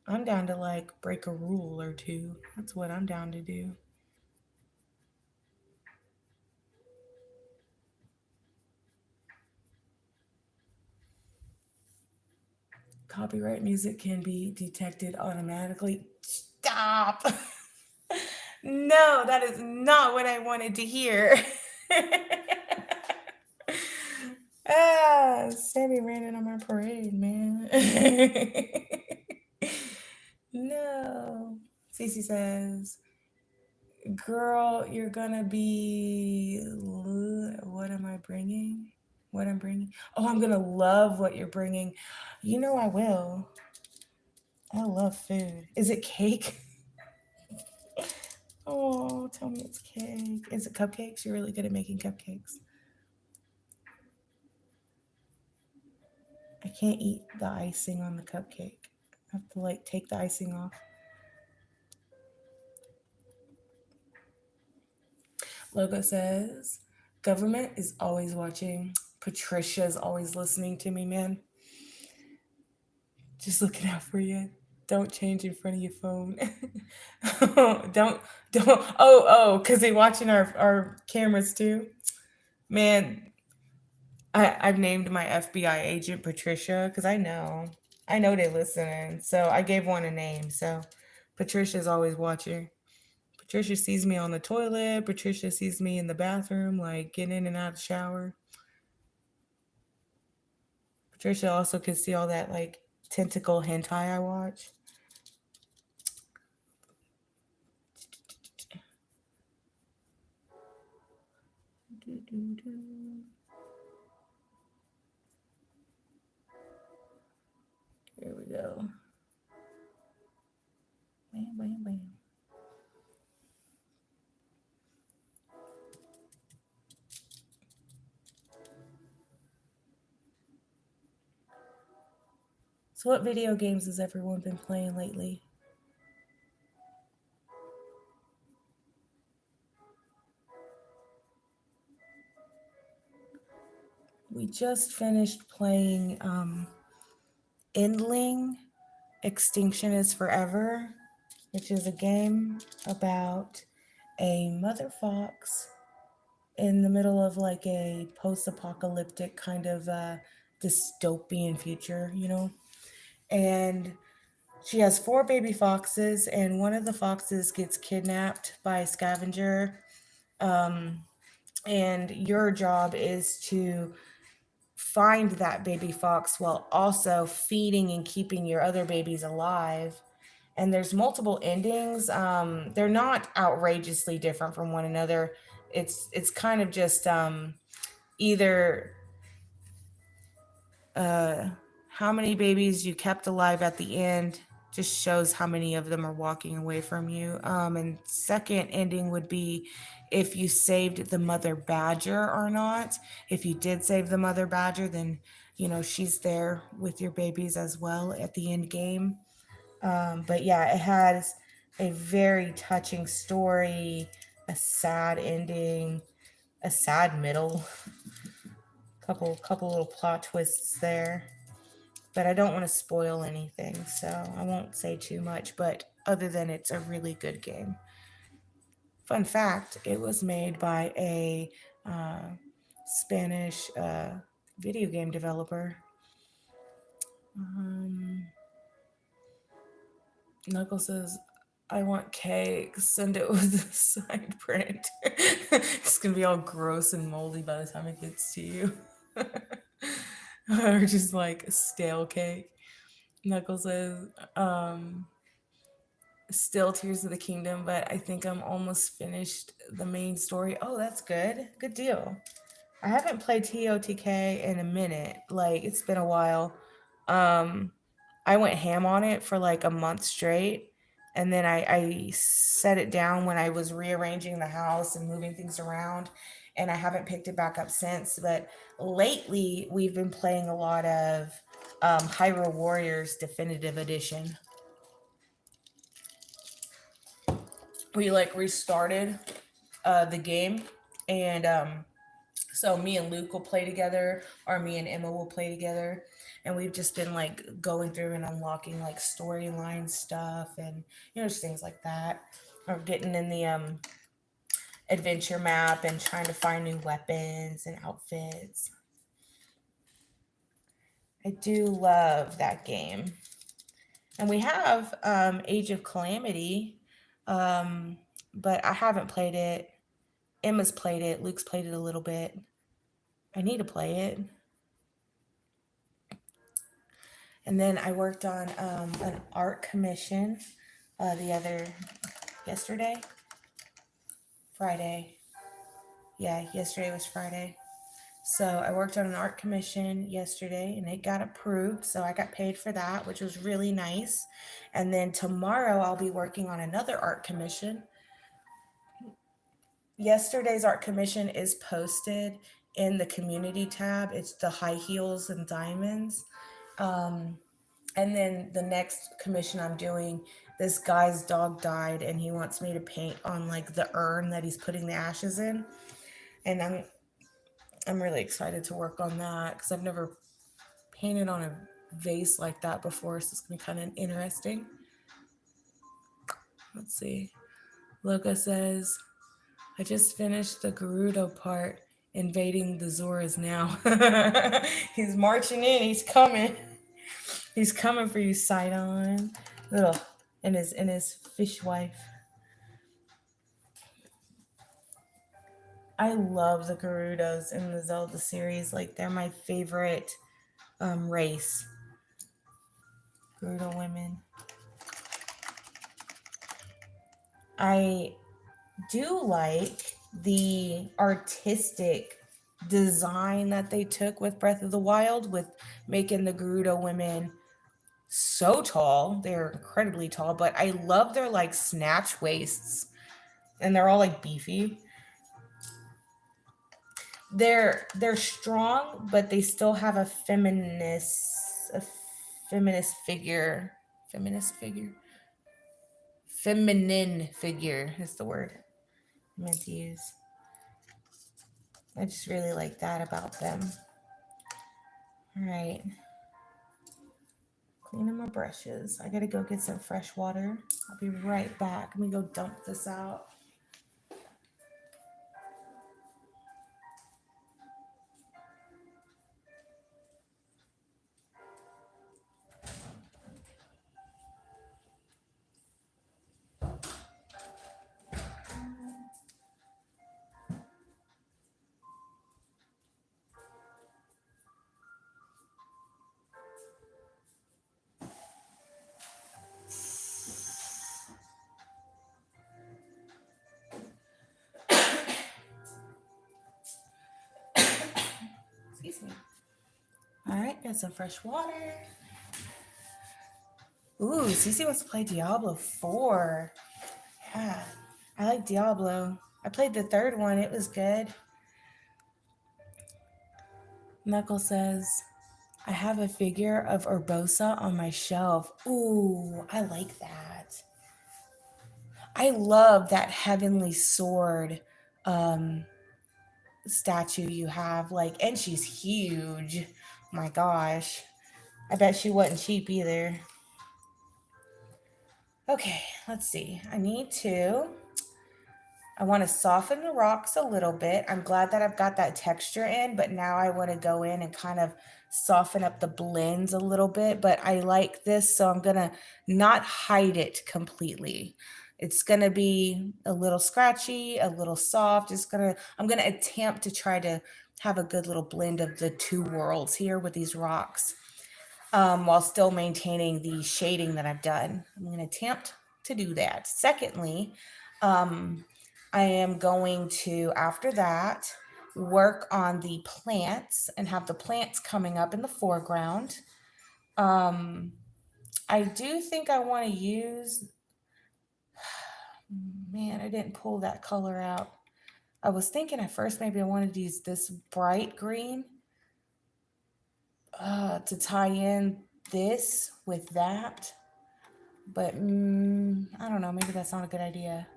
I'm down to like break a rule or two. That's what I'm down to do. Copyright music can be detected automatically. Stop. No, that is not what I wanted to hear. Sammy ran in on my parade, man. No. Cece says, girl, you're gonna be. What am I bringing? What I'm bringing? Oh, I'm gonna love what you're bringing. You know I will. I love food. Is it cake? Oh, tell me it's cake. Is it cupcakes? You're really good at making cupcakes. I can't eat the icing on the cupcake. I have to like take the icing off. Logo says, government is always watching. Patricia's always listening to me, man. Just looking out for you. Don't change in front of your phone. don't because they watching our cameras too. Man, I've named my FBI agent Patricia because I know they listening. So I gave one a name. So Patricia's always watching. Patricia sees me on the toilet. Patricia sees me in the bathroom, like getting in and out of the shower. Patricia also can see all that like tentacle hentai I watch. Here we go. Bam, bam, bam. So what video games has everyone been playing lately? We just finished playing Endling Extinction is Forever, which is a game about a mother fox in the middle of like a post-apocalyptic kind of dystopian future, you know? And she has 4 baby foxes, and one of the foxes gets kidnapped by a scavenger. And your job is to find that baby fox while also feeding and keeping your other babies alive. And there's multiple endings. They're not outrageously different from one another. It's kind of just either how many babies you kept alive at the end just shows how many of them are walking away from you. And second ending would be if you saved the mother badger or not. If you did save the mother badger, then you know she's there with your babies as well at the end game. But yeah, it has a very touching story, a sad ending, a sad middle, couple little plot twists there. But I don't want to spoil anything, so I won't say too much. But other than it's a really good game. Fun fact: it was made by a Spanish video game developer. Knuckles says, I want cake. Send it with a side print. It's going to be all gross and moldy by the time it gets to you. Or just like stale cake. Knuckles says, still Tears of the Kingdom, but I think I'm almost finished the main story. Oh, that's good. Good deal. I haven't played TOTK in a minute. Like, it's been a while. I went ham on it for like a month straight. And then I set it down when I was rearranging the house and moving things around. And I haven't picked it back up since. But lately, we've been playing a lot of Hyrule Warriors Definitive Edition. We like restarted the game. And so me and Luke will play together, or me and Emma will play together. And we've just been like going through and unlocking like storyline stuff and you know just things like that, or getting in the adventure map and trying to find new weapons and outfits. I do love that game. And we have Age of Calamity, but I haven't played it. Emma's played it. Luke's played it a little bit. I need to play it. And then I worked on an art commission Friday. Yeah, yesterday was Friday. So I worked on an art commission yesterday and it got approved. So I got paid for that, which was really nice. And then tomorrow I'll be working on another art commission. Yesterday's art commission is posted in the community tab. It's the high heels and diamonds. And then the next commission I'm doing, this guy's dog died and he wants me to paint on like the urn that he's putting the ashes in. And I'm really excited to work on that because I've never painted on a vase like that before, so it's gonna be kind of interesting. Let's see. Loka says, I just finished the Gerudo part. Invading the Zoras now. He's marching in. He's coming. He's coming for you, Sidon. Little and his fish wife. I love the Gerudos in the Zelda series. Like they're my favorite race. Gerudo women. I do like the artistic design that they took with Breath of the Wild, with making the Gerudo women so tall. They're incredibly tall, but I love their like snatch waists, and they're all like beefy. They're strong, but they still have a feminist figure. Feminine figure is the word I meant to use. I just really like that about them. All right. Cleaning my brushes. I gotta go get some fresh water. I'll be right back. Let me go dump this out. Excuse me. All right, got some fresh water. Ooh, Cece wants to play Diablo 4. Yeah, I like Diablo. I played the third one. It was good. Knuckle says, I have a figure of Urbosa on my shelf. Ooh, I like that. I love that heavenly sword statue you have. Like, and she's huge. My gosh. I bet she wasn't cheap either. Okay, let's see. I want to soften the rocks a little bit. I'm glad that I've got that texture in, but now I want to go in and kind of soften up the blends a little bit. But I like this, so I'm going to not hide it completely. It's going to be a little scratchy, a little soft. I'm going to attempt to try to have a good little blend of the two worlds here with these rocks, while still maintaining the shading that I've done. I'm going to attempt to do that. Secondly, I am going to, after that, work on the plants and have the plants coming up in the foreground. I do think I want to use, man, I didn't pull that color out. I was thinking at first maybe I wanted to use this bright green to tie in this with that. But I don't know, maybe that's not a good idea.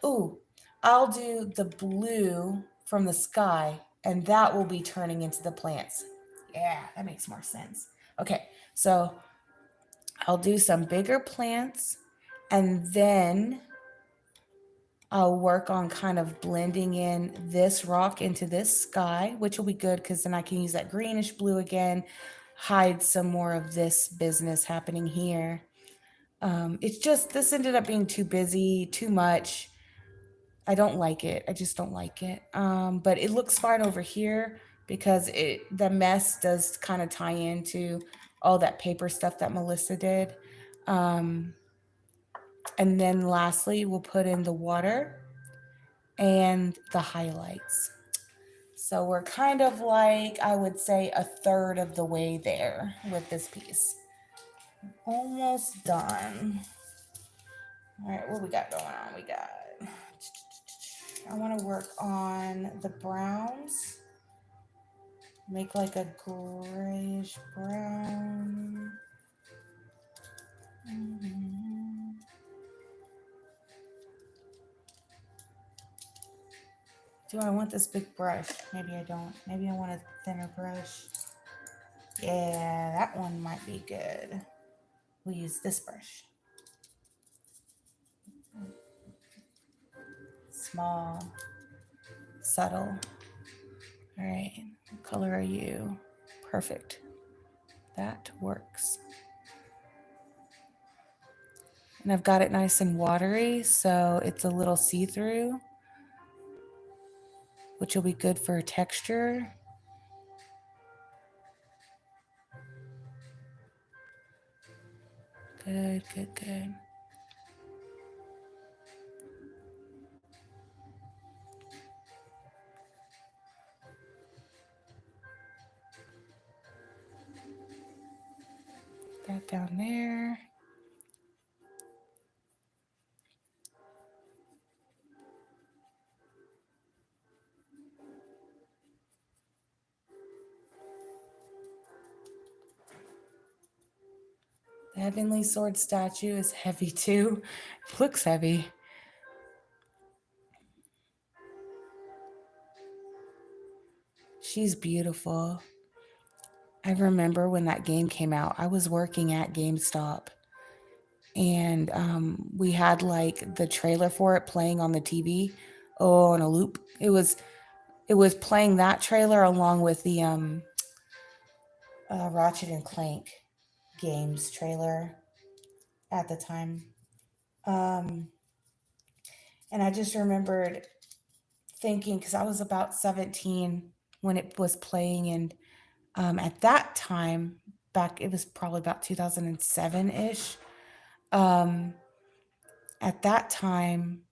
Ooh, I'll do the blue from the sky, and that will be turning into the plants. Yeah, that makes more sense. Okay, so I'll do some bigger plants, and then I'll work on kind of blending in this rock into this sky, which will be good because then I can use that greenish blue again, hide some more of this business happening here. It's just, this ended up being too busy, too much. I don't like it. I just don't like it. But it looks fine over here because the mess does kind of tie into all that paper stuff that Melissa did. And then lastly, we'll put in the water and the highlights. So we're kind of like, I would say, a third of the way there with this piece. Almost done. All right, what we got going on? We got, I want to work on the browns. Make like a grayish brown. Do I want this big brush? Maybe I don't. Maybe I want a thinner brush. Yeah, that one might be good. We'll use this brush. Small, subtle. All right, what color are you? Perfect. That works. And I've got it nice and watery, so it's a little see-through, which will be good for texture. Good, good, good. That down there. The Heavenly Sword statue is heavy too. It looks heavy. She's beautiful. I remember when that game came out, I was working at GameStop and we had like the trailer for it playing on the TV. Oh, on a loop. It was playing that trailer along with the Ratchet and Clank games trailer at the time. And I just remembered thinking, because I was about 17 when it was playing, and at that time, it was probably about 2007-ish. At that time,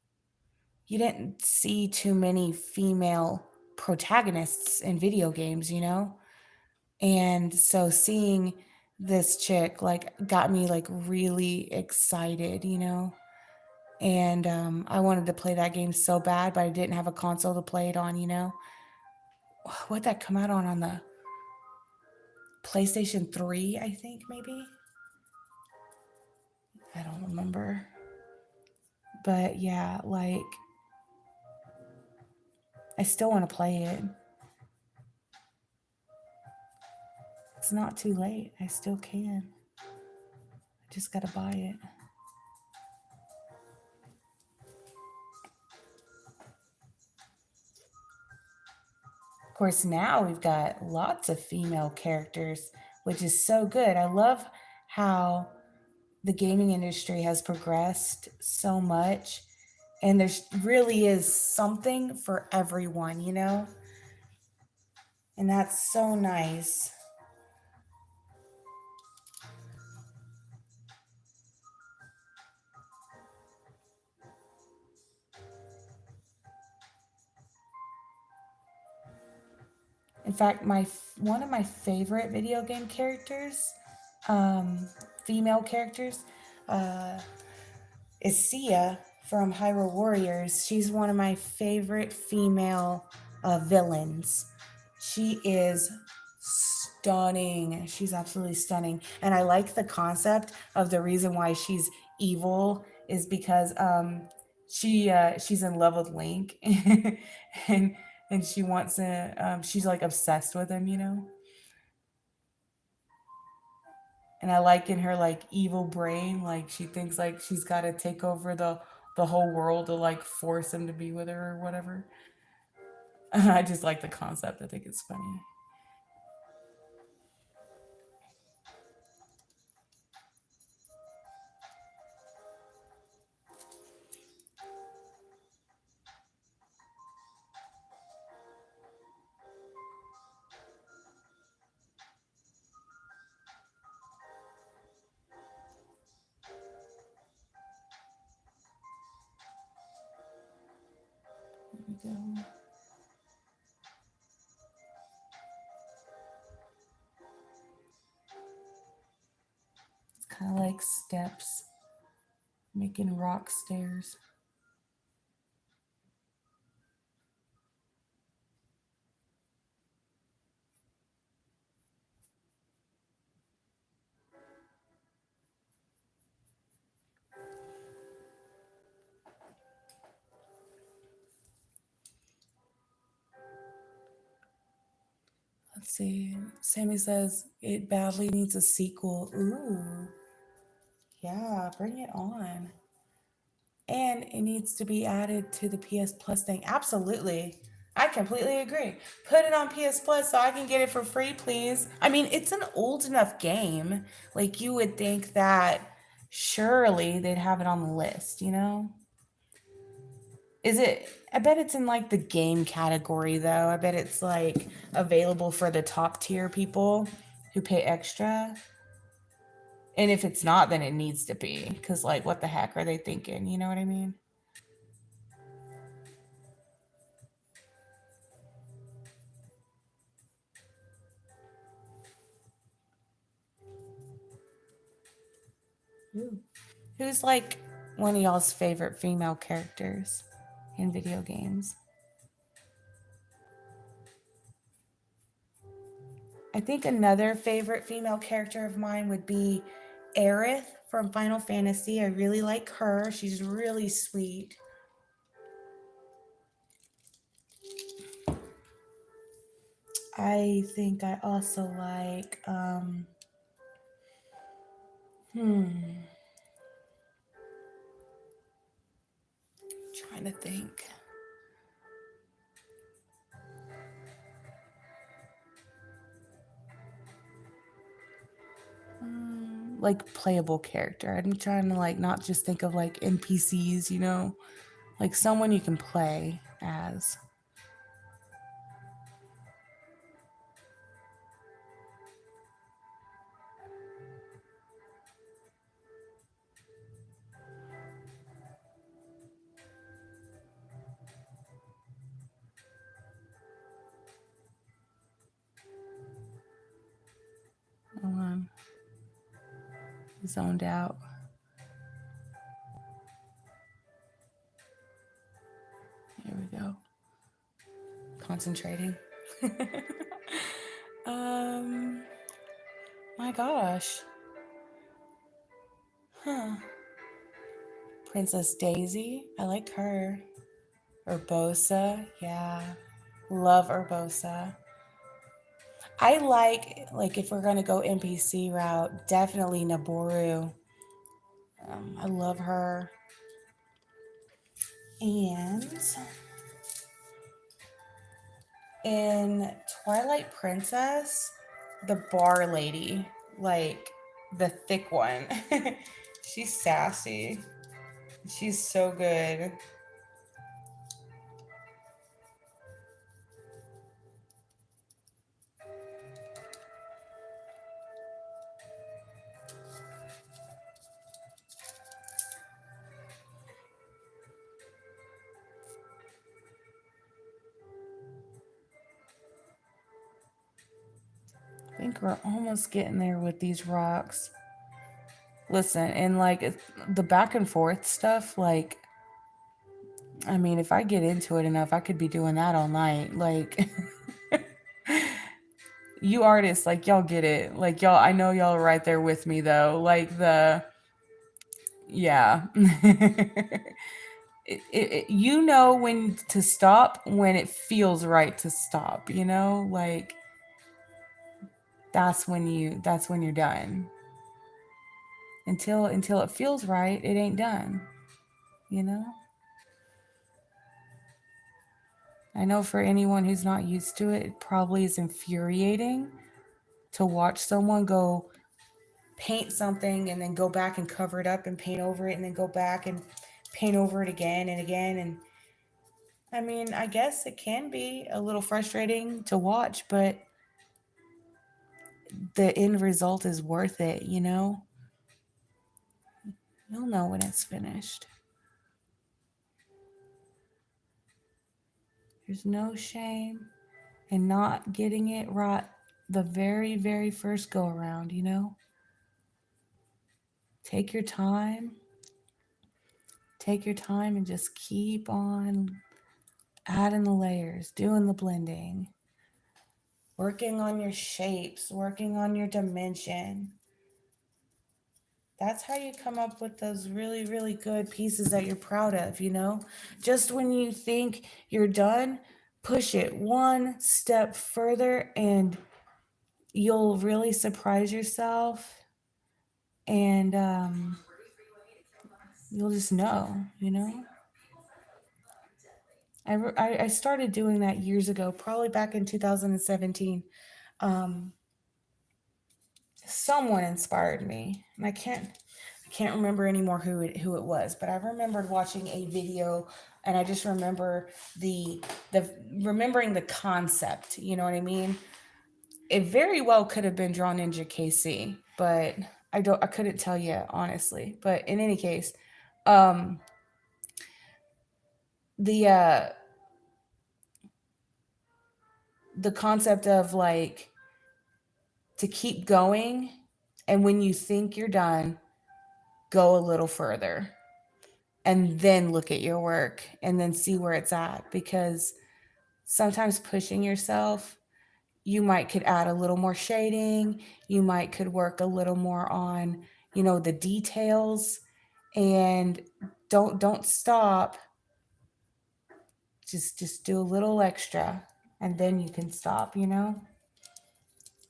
you didn't see too many female protagonists in video games, you know? And so seeing this chick like got me like really excited, you know? And I wanted to play that game so bad, but I didn't have a console to play it on, you know? What'd that come out on the PlayStation 3, I think, maybe? I don't remember. But yeah, like, I still want to play it. It's not too late. I still can. I just gotta buy it. Of course, now we've got lots of female characters, which is so good. I love how the gaming industry has progressed so much, and there's really is something for everyone, you know? And that's so nice. In fact, one of my favorite video game characters, female characters, is Sia from Hyrule Warriors. She's one of my favorite female villains. She is stunning. She's absolutely stunning. And I like the concept of the reason why she's evil is because she's in love with Link and she wants to she's like obsessed with him, you know? And I like in her like evil brain, like she thinks like she's got to take over the whole world to like force him to be with her or whatever. I just like the concept. I think it's funny. we go. It's kind of like steps, making rock stairs. Let's see. Sammy says it badly needs a sequel. Ooh. Yeah, bring it on. And it needs to be added to the PS Plus thing. Absolutely. I completely agree. Put it on PS Plus so I can get it for free, please. I mean, it's an old enough game. Like, you would think that surely they'd have it on the list, you know? Is it? I bet it's in like the game category though. I bet it's like available for the top tier people who pay extra. And if it's not, then it needs to be. Because, like, what the heck are they thinking? You know what I mean? Ooh. Who's like one of y'all's favorite female characters in video games? I think another favorite female character of mine would be Aerith from Final Fantasy. I really like her. She's really sweet. I think I also like trying to think. Like playable character. I'm trying to like not just think of like NPCs, you know, like someone you can play as. Zoned out. Here we go. Concentrating. My gosh. Huh. Princess Daisy. I like her. Urbosa. Yeah. Love Urbosa. I like if we're gonna go NPC route, definitely Naboru. I love her. And in Twilight Princess, the bar lady, like the thick one, she's sassy. She's so good. I think we're almost getting there with these rocks. Listen, and like the back and forth stuff, like, I mean, if I get into it enough, I could be doing that all night. Like, you artists, like, y'all get it. Like, y'all, I know y'all are right there with me, though. Like, yeah. You know when to stop when it feels right to stop, you know? Like, that's when you're done. Until it feels right, it ain't done, you know? I know for anyone who's not used to it, it probably is infuriating to watch someone go paint something and then go back and cover it up and paint over it and then go back and paint over it again and again. And I mean, I guess it can be a little frustrating to watch, but the end result is worth it, you know? You'll know when it's finished. There's no shame in not getting it right the very, very first go around, you know? Take your time. Take your time and just keep on adding the layers, doing the blending, working on your shapes, working on your dimension. That's how you come up with those really, really good pieces that you're proud of, you know? Just when you think you're done, push it one step further and you'll really surprise yourself and you'll just know, you know? I started doing that years ago, probably back in 2017. Um, Someone inspired me, and I can't remember anymore who it was, but I remembered watching a video, and I just remember the remembering the concept. You know what I mean? It very well could have been Drawn Ninja KC, but I couldn't tell you honestly. But in any case, um, the uh, the concept of like to keep going, and when you think you're done, go a little further and then look at your work and then see where it's at, because sometimes pushing yourself, you might could add a little more shading, you might could work a little more on, you know, the details, and don't stop. Just do a little extra and then you can stop, you know?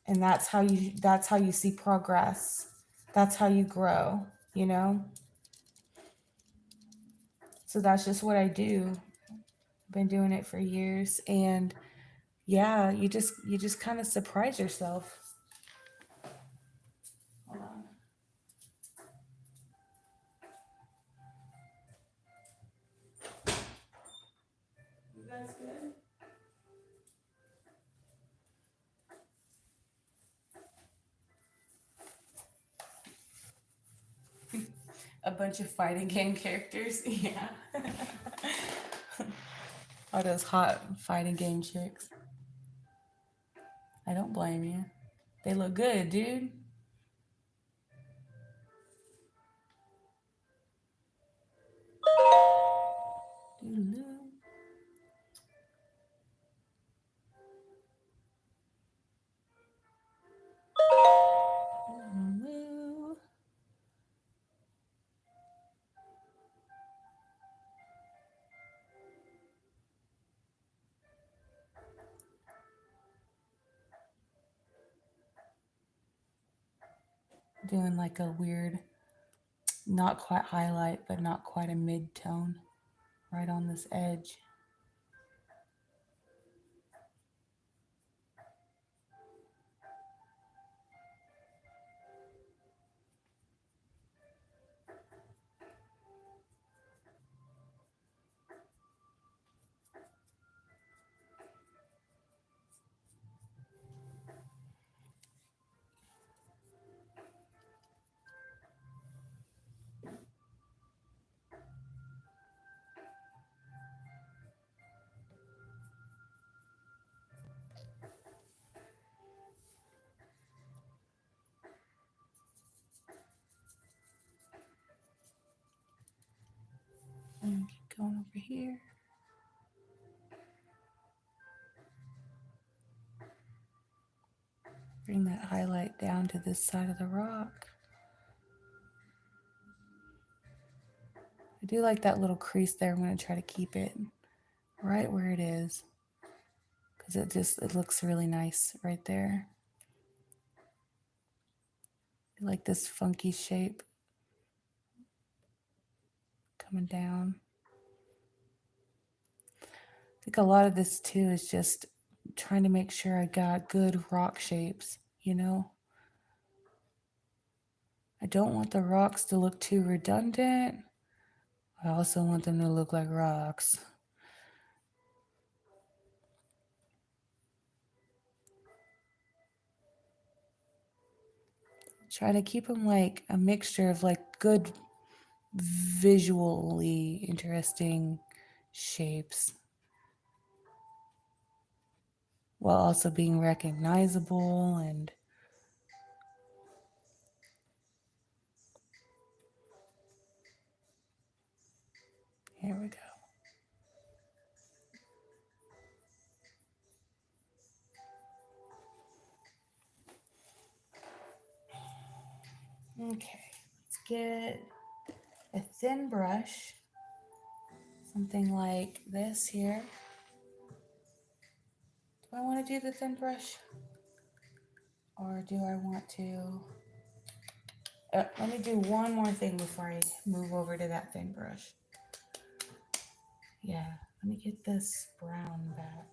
And that's how you see progress. That's how you grow, you know? So that's just what I do. I've been doing it for years, and yeah, you just kind of surprise yourself. Hold on. You guys good? A bunch of fighting game characters. Yeah. All those hot fighting game chicks. I don't blame you. They look good, dude. Doing like a weird, not quite highlight, but not quite a mid tone right on this edge. And keep going over here. Bring that highlight down to this side of the rock. I do like that little crease there. I'm going to try to keep it right where it is, because it looks really nice right there. I like this funky shape coming down. I think a lot of this too is just trying to make sure I got good rock shapes, you know? I don't want the rocks to look too redundant. I also want them to look like rocks. Try to keep them like a mixture of like good, visually interesting shapes. while also being recognizable. And here we go. Okay, let's get a thin brush, something like this here. Do I want to do the thin brush? Or do I want to... let me do one more thing before I move over to that thin brush. Yeah, let me get this brown back.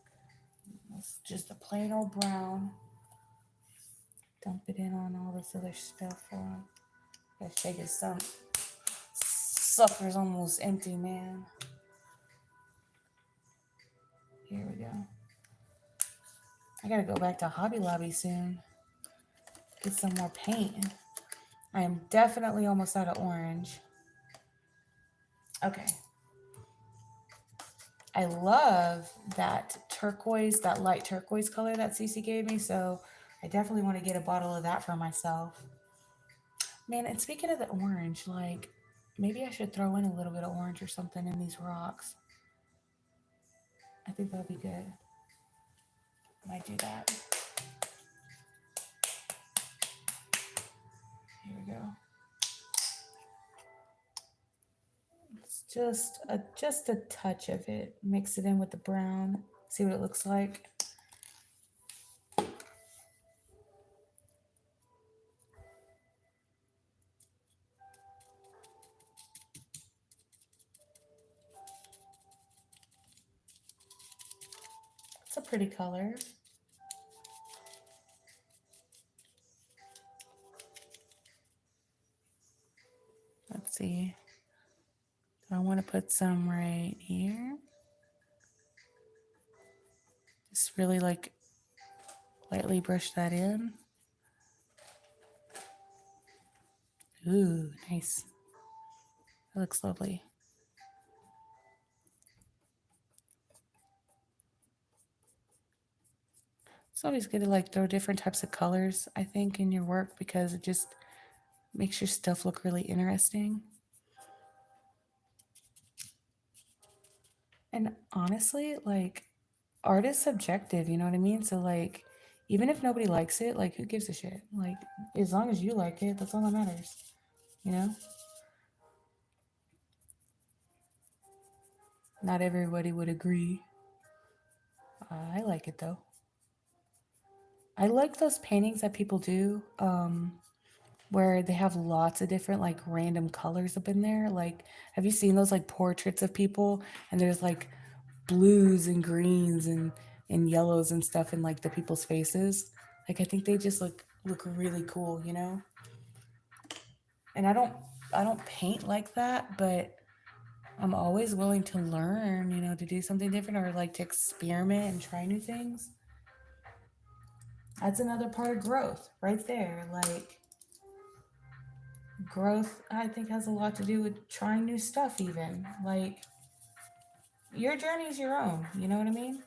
It's just a plain old brown. Dump it in on all this other stuff. That shake is some sucker's almost empty, man. Here we go. I gotta go back to Hobby Lobby soon. Get some more paint. I am definitely almost out of orange. Okay. I love that turquoise, that light turquoise color that Cece gave me, so I definitely want to get a bottle of that for myself. Man, and speaking of the orange, like, maybe I should throw in a little bit of orange or something in these rocks. I think that'll be good. Might do that. Here we go. It's just a touch of it. Mix it in with the brown. See what it looks like. It's a pretty color. Let's see. I want to put some right here. Just really like lightly brush that in. Ooh, nice. That looks lovely. It's always good to like throw different types of colors, I think, in your work because it just makes your stuff look really interesting. And honestly, like, art is subjective, you know what I mean? So like, even if nobody likes it, like, who gives a shit? Like, as long as you like it, that's all that matters, you know? Not everybody would agree. I like it though. I like those paintings that people do, where they have lots of different like random colors up in there. Like, have you seen those like portraits of people and there's like blues and greens and yellows and stuff in like the people's faces? Like, I think they just look really cool, you know? And I don't paint like that, but I'm always willing to learn, you know, to do something different or like to experiment and try new things. That's another part of growth right there. Like, growth, I think, has a lot to do with trying new stuff, even. Like, your journey is your own, you know what I mean?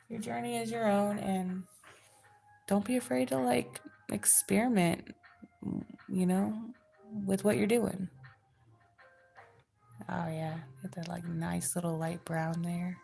Your journey is your own, and don't be afraid to like experiment, you know, with what you're doing. Oh, yeah, get that like nice little light brown there.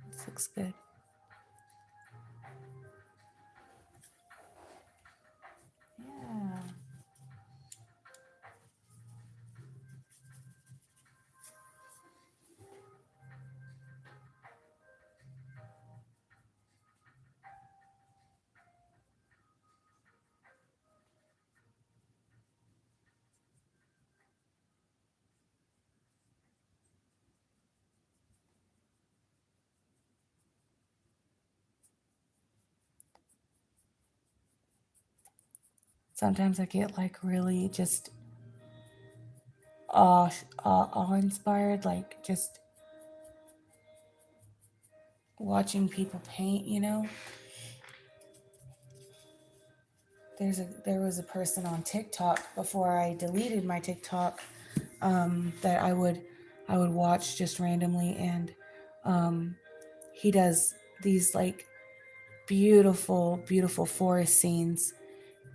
This looks good. Yeah. Sometimes I get like really just awe-inspired, like just watching people paint, you know. There was a person on TikTok before I deleted my TikTok, that I would watch just randomly, and he does these like beautiful forest scenes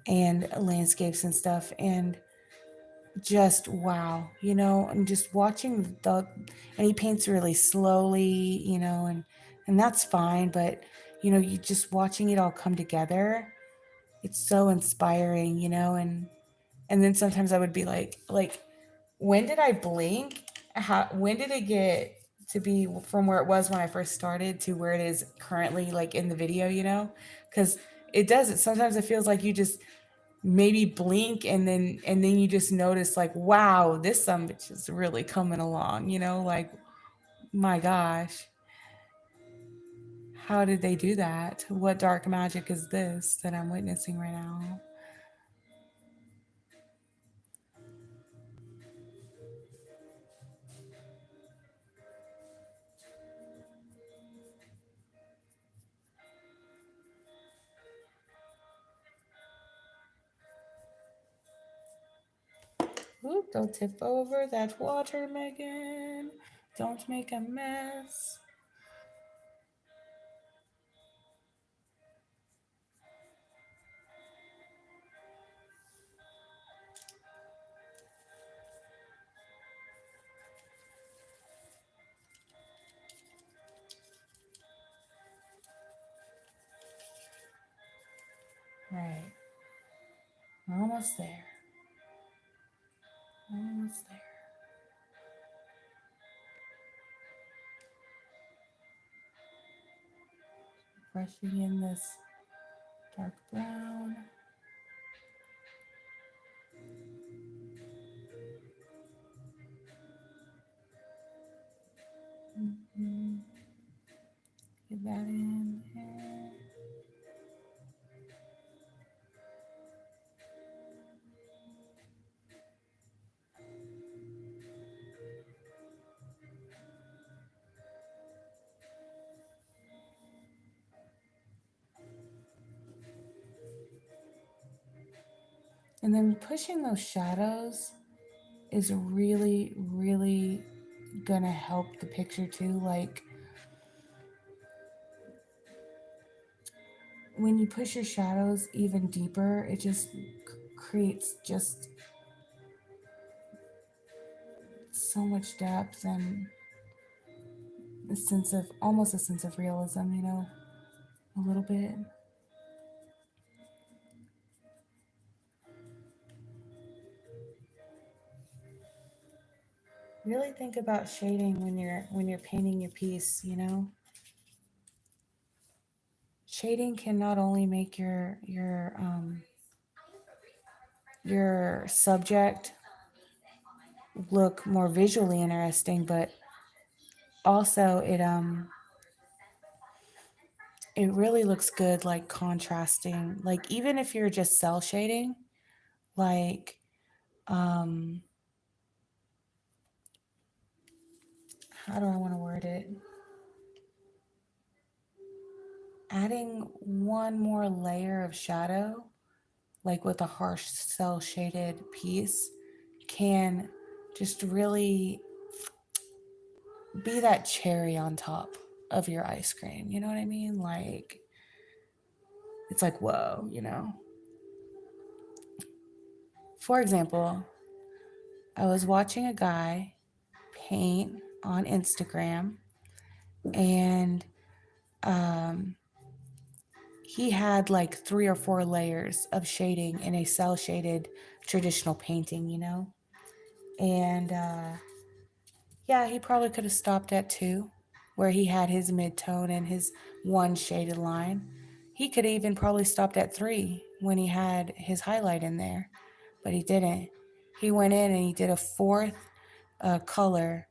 and landscapes and stuff, and just wow, you know, and just watching and he paints really slowly, you know, and that's fine, but you know, you just watching it all come together, it's so inspiring, you know. And then sometimes I would be like, when did I blink? When did it get to be from where it was when I first started to where it is currently, like in the video, you know? Because it does it. Sometimes it feels like you just maybe blink, and then you just notice like, wow, this some bitch is really coming along, you know? Like, my gosh, how did they do that? What dark magic is this that I'm witnessing right now? Oop, don't tip over that water, Megan. Don't make a mess. Right. Almost there. Almost there. Brushing in this dark brown. Mm-hmm. Get that in there. And then pushing those shadows is really gonna help the picture too. Like, when you push your shadows even deeper, it just creates just so much depth and a sense of, almost a sense of realism, you know, a little bit. Really think about shading when you're painting your piece, you know. Shading can not only make your subject look more visually interesting, but also it really looks good, like contrasting, like even if you're just cell shading, like um how do I want to word it, adding one more layer of shadow, like with a harsh cell shaded piece, can just really be that cherry on top of your ice cream, you know what I mean? Like, it's like, whoa, you know. For example, I was watching a guy paint on Instagram, and um, he had like 3 or 4 layers of shading in a cell shaded traditional painting, you know? And yeah, he probably could have stopped at 2, where he had his mid-tone and his one shaded line. He could have even probably stopped at 3 when he had his highlight in there, but he didn't. He went in and he did a 4th color,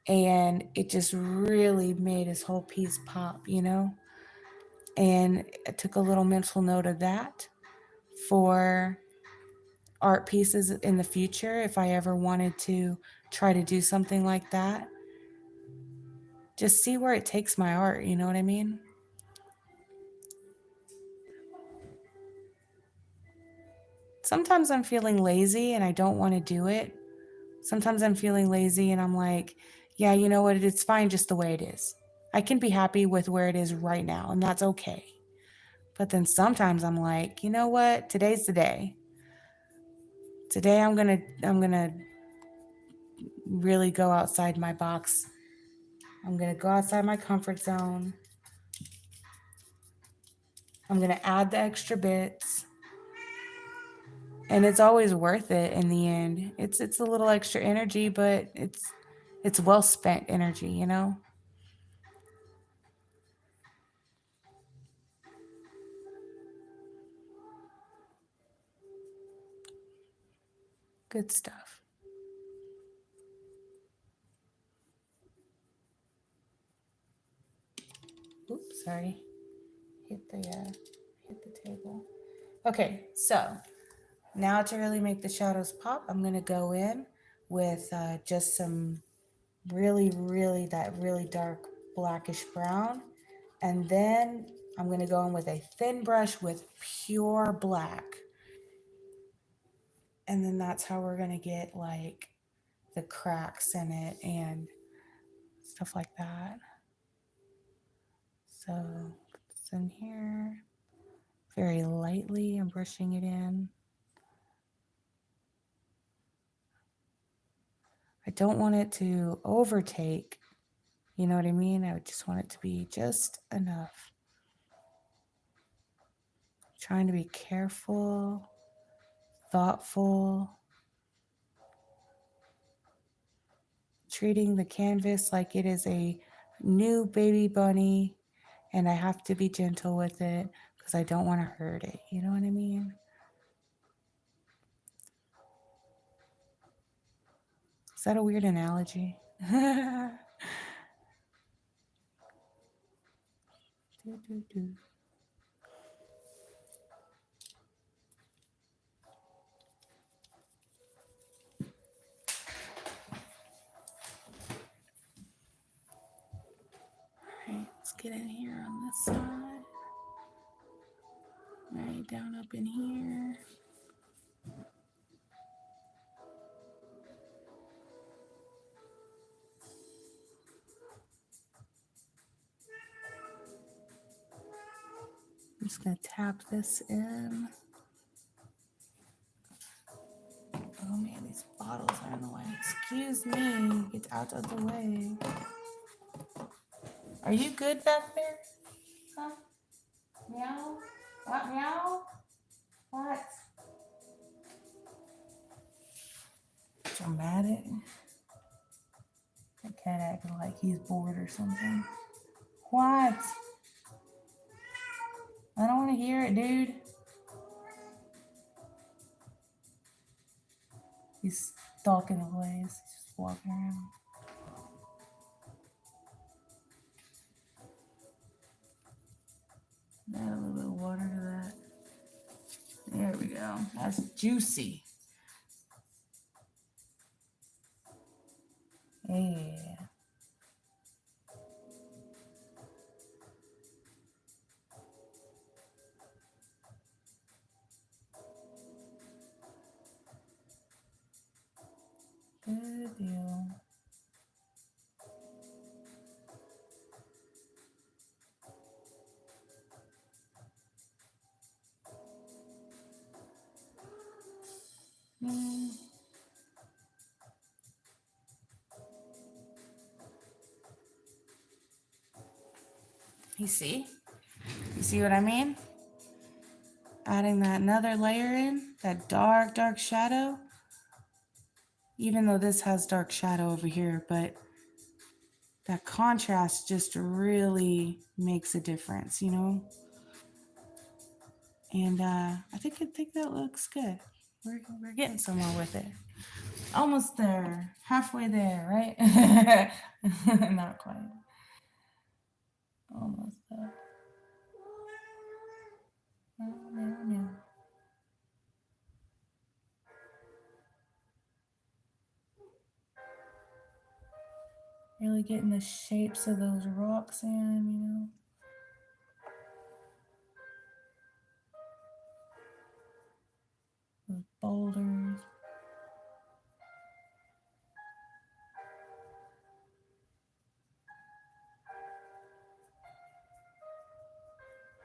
and it just really made his whole piece pop, you know? And I took a little mental note of that for art pieces in the future if I ever wanted to try to do something like that. Just see where it takes my art, you know what I mean? Sometimes I'm feeling lazy and I don't want to do it. Sometimes I'm feeling lazy and I'm like, yeah, you know what? It's fine just the way it is. I can be happy with where it is right now, and that's okay. But then sometimes I'm like, you know what? Today's the day. Today I'm going to really go outside my box. I'm going to go outside my comfort zone. I'm going to add the extra bits. And it's always worth it in the end. It's a little extra energy, but it's well spent energy, you know? Good stuff. Oops, sorry. Hit the table. Okay, so now to really make the shadows pop, I'm gonna go in with just some really dark blackish brown, and then I'm gonna go in with a thin brush with pure black, and then that's how we're gonna get like the cracks in it and stuff like that. So it's in here very lightly. I'm brushing it in. I don't want it to overtake, you know what I mean? I would just want it to be just enough. Trying to be careful, thoughtful, treating the canvas like it is a new baby bunny, and I have to be gentle with it because I don't want to hurt it, you know what I mean? Is that a weird analogy? Do, do, do. All right, let's get in here on this side. Right down up in here. I'm just gonna tap this in. Oh man, these bottles are in the way. Excuse me, get out of the way. Are you good back there? Huh? Meow? What meow? What? Dramatic. That cat acting like he's bored or something. What? I don't want to hear it, dude. He's stalking the place. He's just walking around. Add a little bit of water to that. There we go. That's juicy. Yeah. Good deal. Mm. You see? You see what I mean? Adding that another layer in, that dark shadow. Even though this has dark shadow over here, but that contrast just really makes a difference, you know? And I think that looks good. We're getting somewhere with it. Almost there, halfway there, right? Not quite. Almost there. No. Really getting the shapes of those rocks in, those boulders.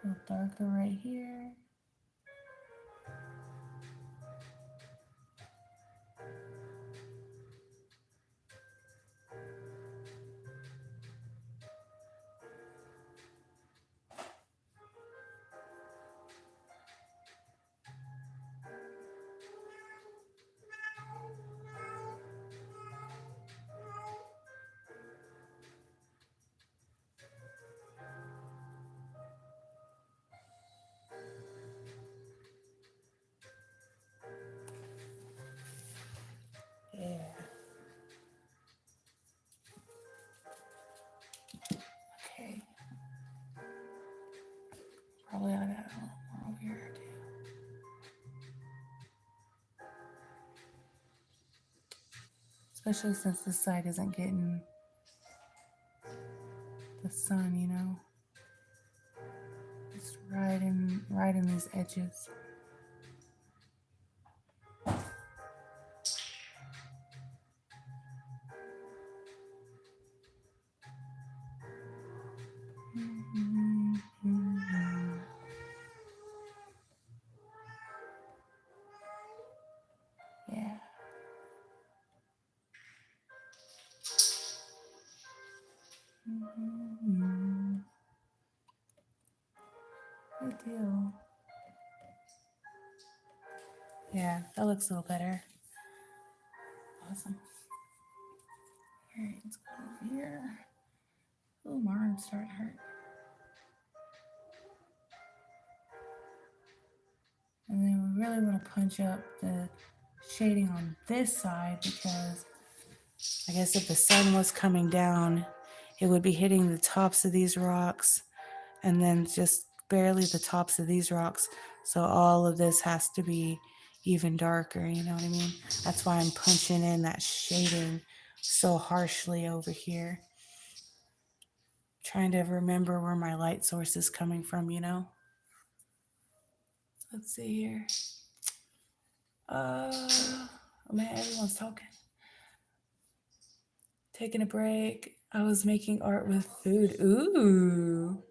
A little darker right here. Yeah. Okay. Probably ought to add a little more over here too. Especially since this side isn't getting the sun, Just right in these edges. Yeah. Good deal. Yeah, that looks a little better. Awesome. All right, let's go over here. Oh, my arm's starting to hurt. And then we really want to punch up the shading on this side because I guess if the sun was coming down, it would be hitting the tops of these rocks and then just barely the tops of these rocks. So all of this has to be even darker, you know what I mean? That's why I'm punching in that shading so harshly over here. Trying to remember where my light source is coming from. Let's see here. Oh man, everyone's talking. Taking a break. I was making art with food. Ooh.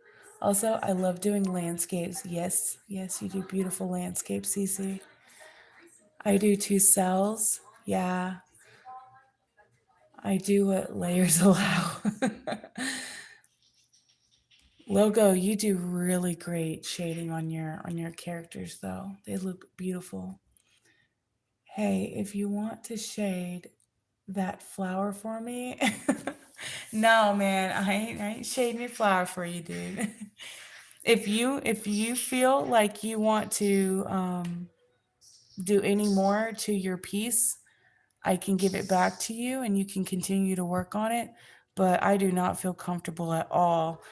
Also, I love doing landscapes. Yes, you do beautiful landscapes, Cece. I do 2 cells. Yeah. I do what layers allow. Logo, you do really great shading on your characters though. They look beautiful. Hey, if you want to shade that flower for me, no man, I ain't shading your flower for you, dude. If you feel like you want to do any more to your piece, I can give it back to you and you can continue to work on it. But I do not feel comfortable at all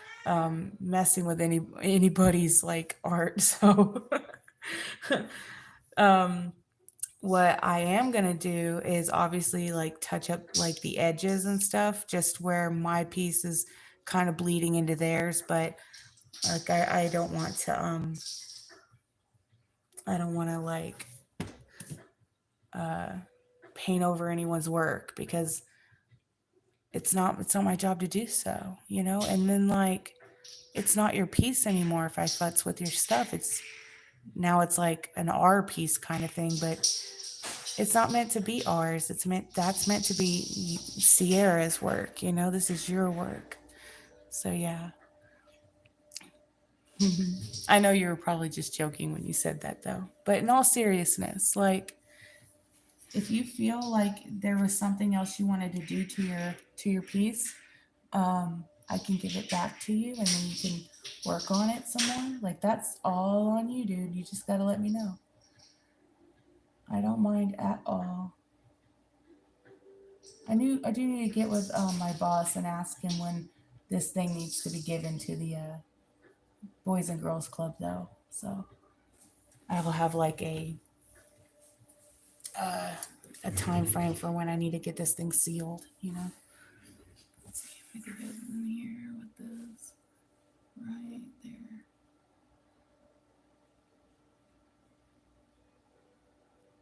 messing with anybody's like art. So um, what I am gonna do is obviously like touch up like the edges and stuff, just where my piece is kind of bleeding into theirs. But like I don't want to I don't want to like uh, paint over anyone's work because it's not my job to do so, and then like it's not your piece anymore if I futz with your stuff. It's like an our piece kind of thing, but it's not meant to be ours. That's meant to be Sierra's work, this is your work. So yeah. I know you were probably just joking when you said that though, but in all seriousness, like if you feel like there was something else you wanted to do to your piece, I can give it back to you and then you can work on it some more. Like that's all on you, dude. You just gotta let me know. I don't mind at all. I do need to get with my boss and ask him when this thing needs to be given to the Boys and Girls Club though. So I will have like a time frame for when I need to get this thing sealed. I could get in here with this right there.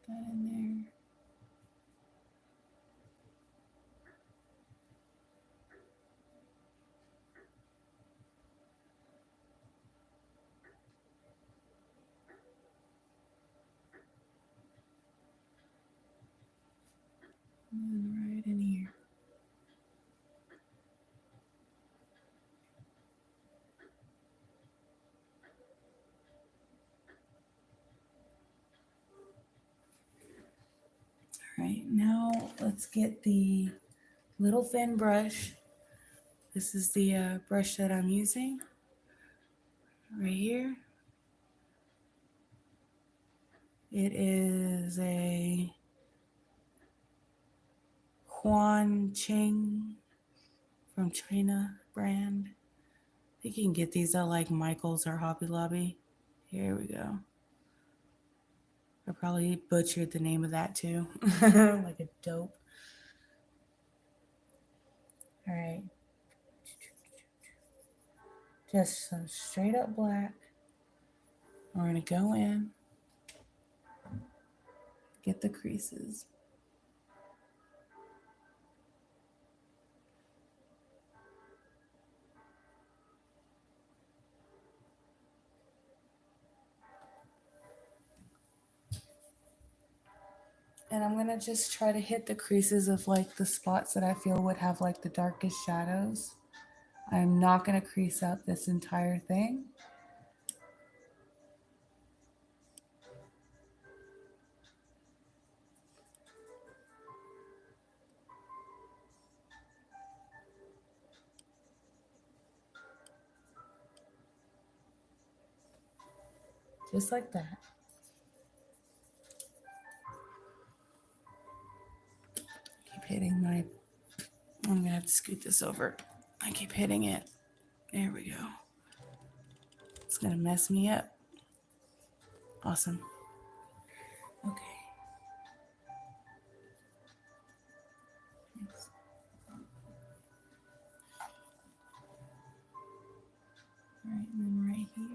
That in there. And then right in here. All right, now let's get the little thin brush. This is the brush that I'm using right here. It is a Huan Ching from China brand. I think you can get these at like Michael's or Hobby Lobby. Here we go. I probably butchered the name of that too. Like a dope. All right. Just some straight up black. We're going to go in, get the creases. And I'm going to just try to hit the creases of like the spots that I feel would have like the darkest shadows. I'm not going to crease out this entire thing. Just like that. Keep hitting my, I'm going to have to scoot this over. I keep hitting it. There we go. It's going to mess me up. Awesome. Okay. Thanks. All right, and then right here.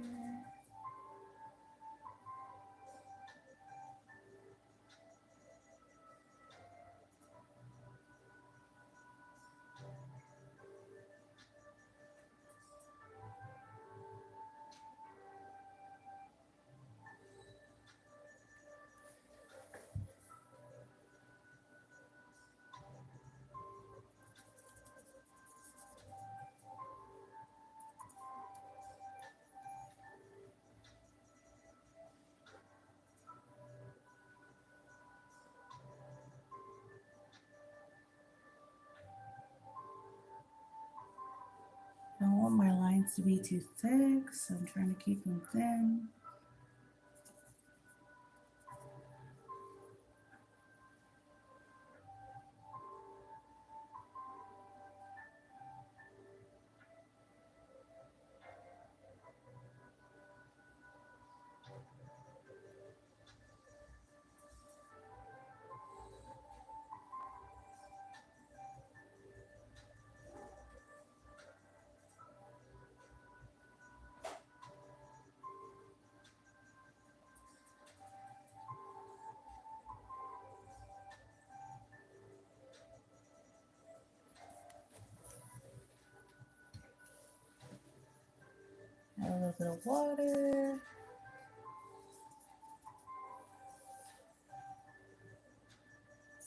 I don't want my lines to be too thick, so I'm trying to keep them thin. Add a little bit of water.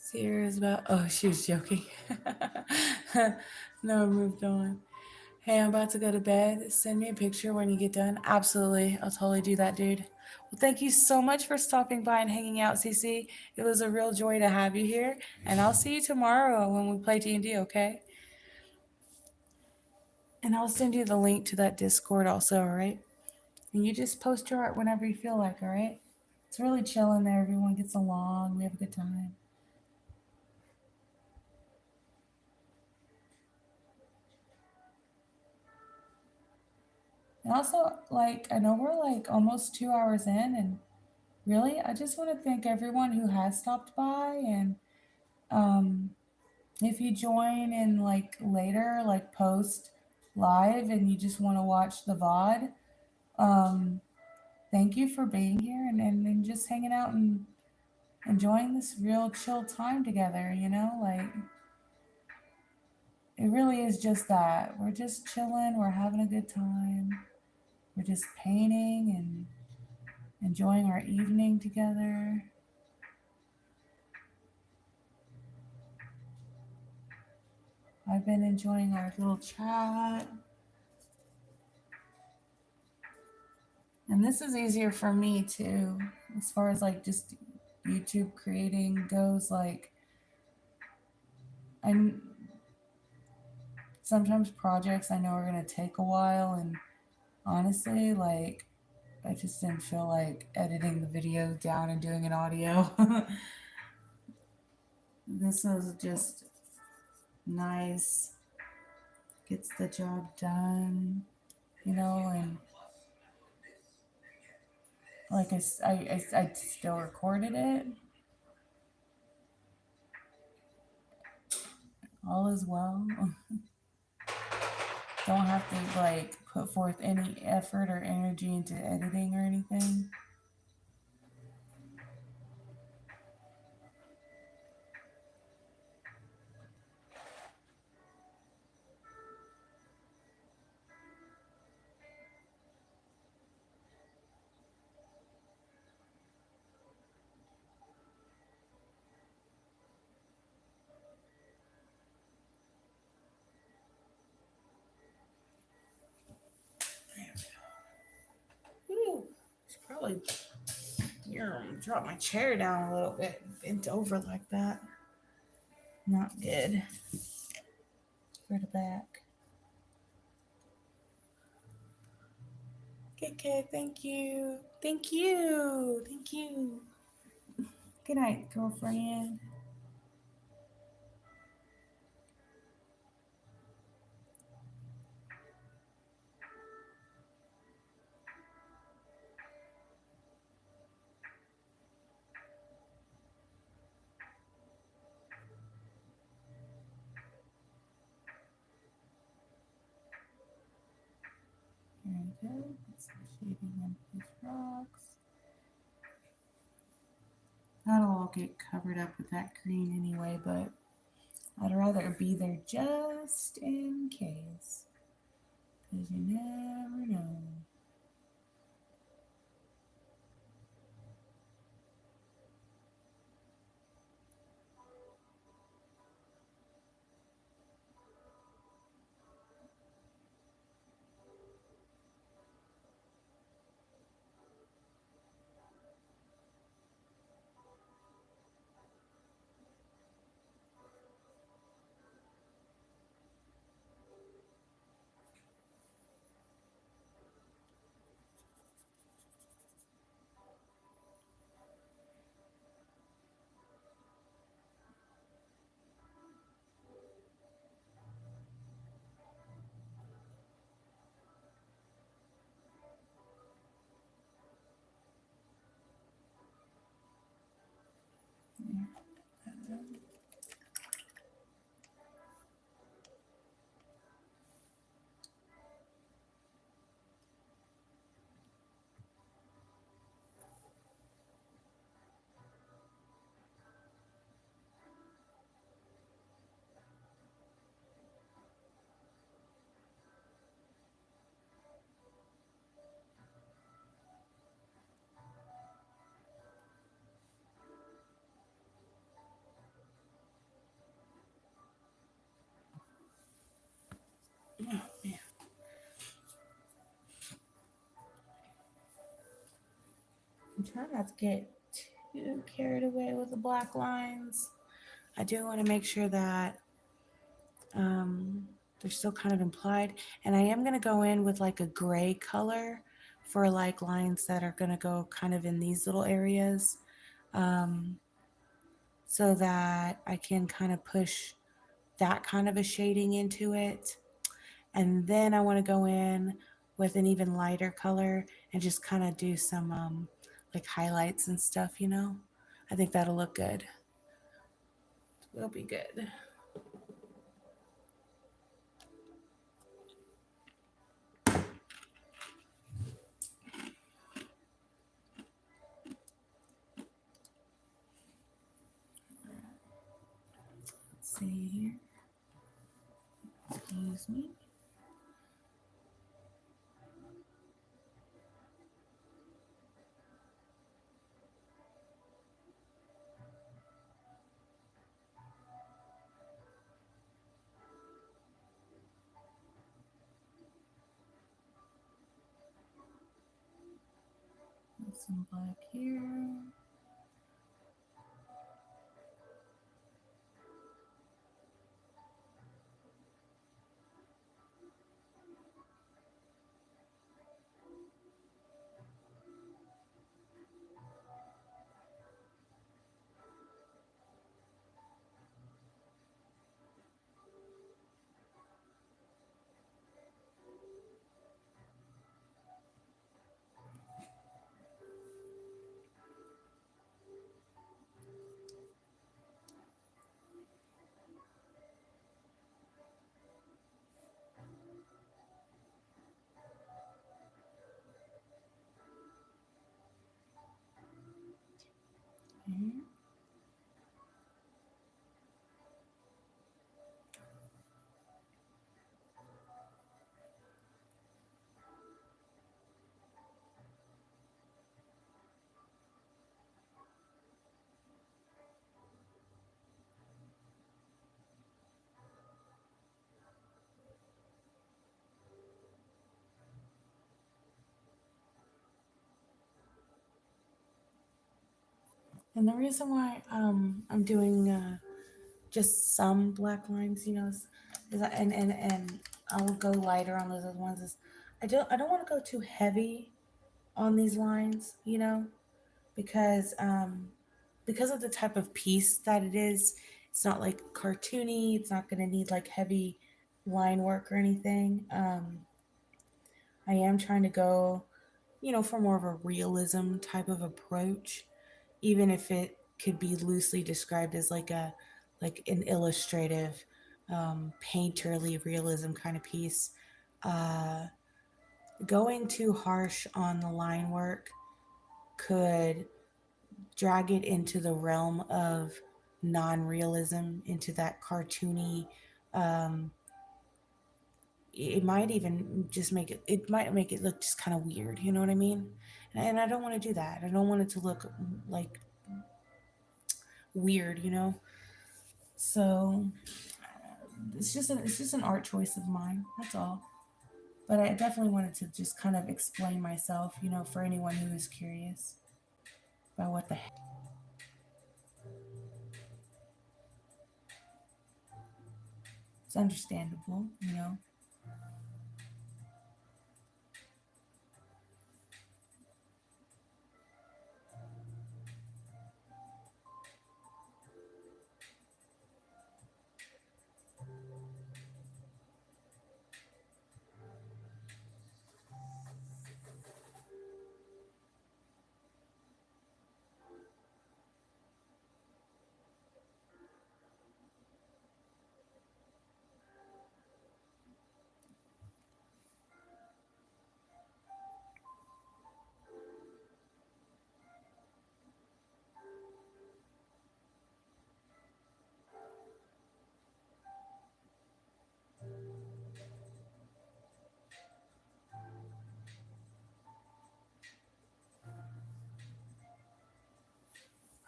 Serious about, oh, she was joking. No, moved on. Hey, I'm about to go to bed. Send me a picture when you get done. Absolutely. I'll totally do that, dude. Well, thank you so much for stopping by and hanging out, CC. It was a real joy to have you here. And I'll see you tomorrow when we play D&D, okay? And I'll send you the link to that Discord also, all right? And you just post your art whenever you feel like, all right? It's really chill in there. Everyone gets along. We have a good time. And also, like, I know we're like almost 2 hours in, and really, I just want to thank everyone who has stopped by and If you join in like later, like post live, and you just want to watch the VOD, um, thank you for being here and just hanging out and enjoying this real chill time together, you know? Like, it really is just that. We're just chilling, we're having a good time, we're just painting and enjoying our evening together. I've been enjoying our little chat. And this is easier for me too, as far as like just YouTube creating goes. Like, I'm sometimes projects I know are gonna take a while, and honestly, like, I just didn't feel like editing the video down and doing an audio. This is just nice, gets the job done, you know, and like I still recorded it. All is well. Don't have to like put forth any effort or energy into editing or anything. Ooh, should probably drop my chair down a little bit, bent over like that. Not good for the back. Okay, thank you. Thank you. Thank you. Good night, girlfriend. There we go. Put some shading on these rocks. That'll all get covered up with that green anyway, but I'd rather be there just in case. Because you never know. Oh, man. I'm trying not to get too carried away with the black lines. I do want to make sure that they're still kind of implied. And I am going to go in with like a gray color for like lines that are going to go kind of in these little areas, so that I can kind of push that kind of a shading into it. And then I want to go in with an even lighter color and just kind of do some like highlights and stuff, you know. I think that'll look good. Will be good. see here. Excuse me. Some black here. Mm-hmm. And the reason why I'm doing just some black lines, you know, and I will go lighter on those other ones. Is I don't want to go too heavy on these lines, you know, because of the type of piece that it is. It's not like cartoony. It's not going to need like heavy line work or anything. I am trying to go, you know, for more of a realism type of approach, even if it could be loosely described as like an illustrative, painterly realism kind of piece. Uh, Going too harsh on the line work could drag it into the realm of non-realism, into that cartoony. Um, it might even just make it might make it look just kind of weird. You know what I mean? And I don't want to do that. I don't want it to look like weird. You know. So it's just an art choice of mine. That's all. But I definitely wanted to just kind of explain myself, you know, for anyone who is curious about what the heck. It's understandable, you know.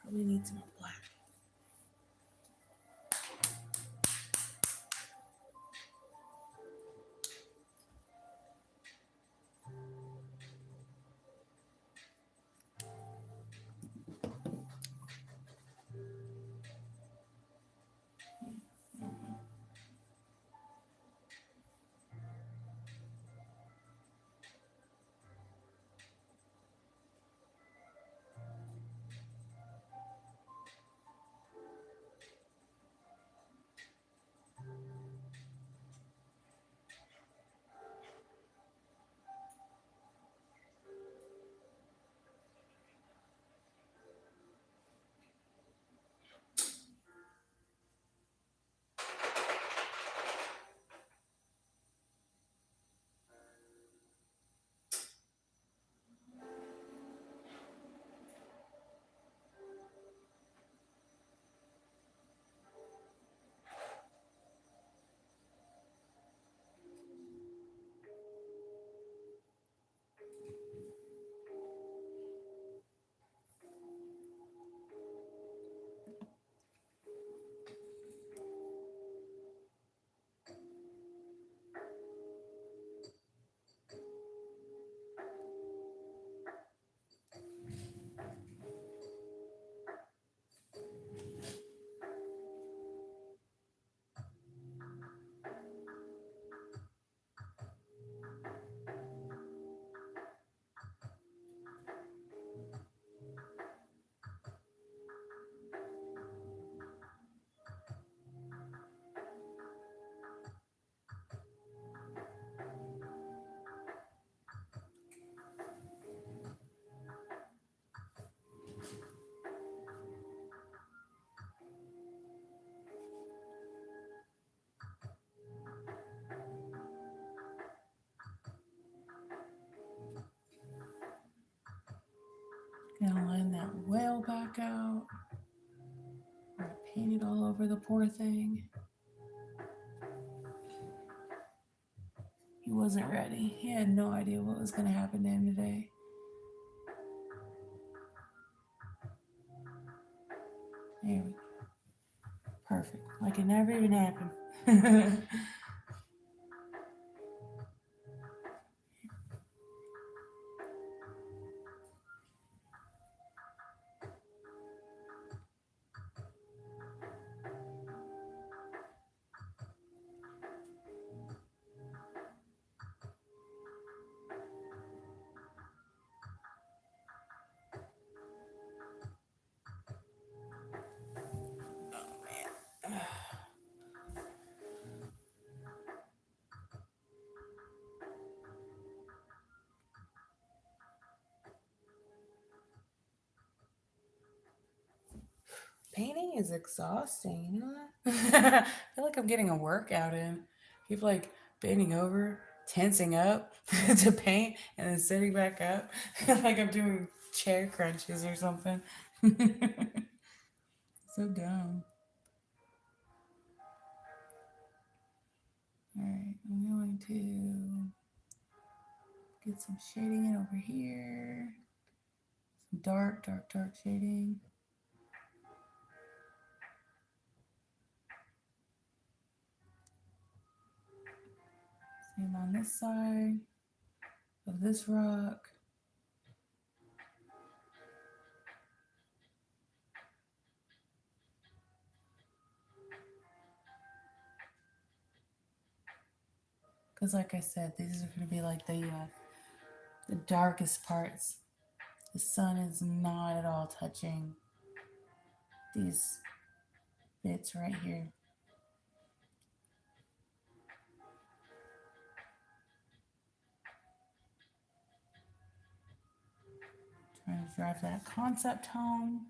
Probably need some black. Gonna line that whale back out. I painted all over the poor thing. He wasn't ready. He had no idea what was going to happen to him today. There we go. Perfect. Like it never even happened. Painting is exhausting, you know that? I feel like I'm getting a workout in. People like bending over, tensing up to paint, and then sitting back up. Like I'm doing chair crunches or something. So dumb. Alright, I'm going to get some shading in over here. Some dark shading. Same on this side of this rock. Because like I said, these are going to be like the darkest parts. The sun is not at all touching these bits right here. Trying to drive that concept home.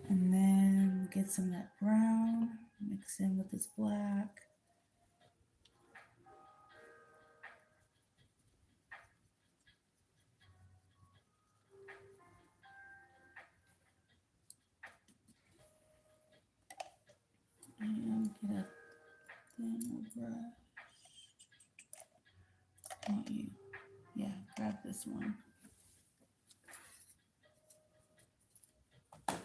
And then get some of that brown, mix in with this black. And get a thin brush. Not you. Yeah, grab this one. Come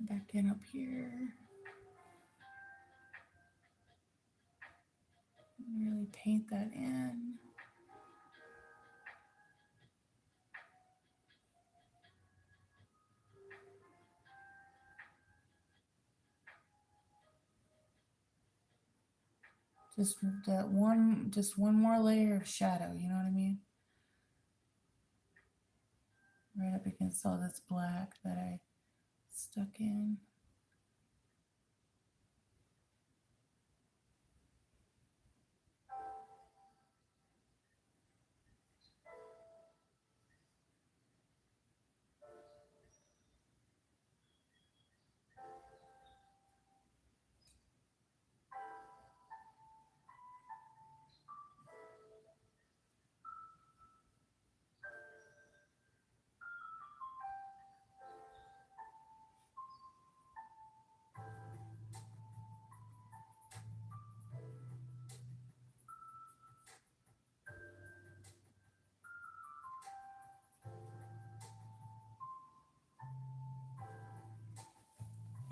back in up here. Really paint that in. Just one more layer of shadow, you know what I mean? Right up against all this black that I stuck in.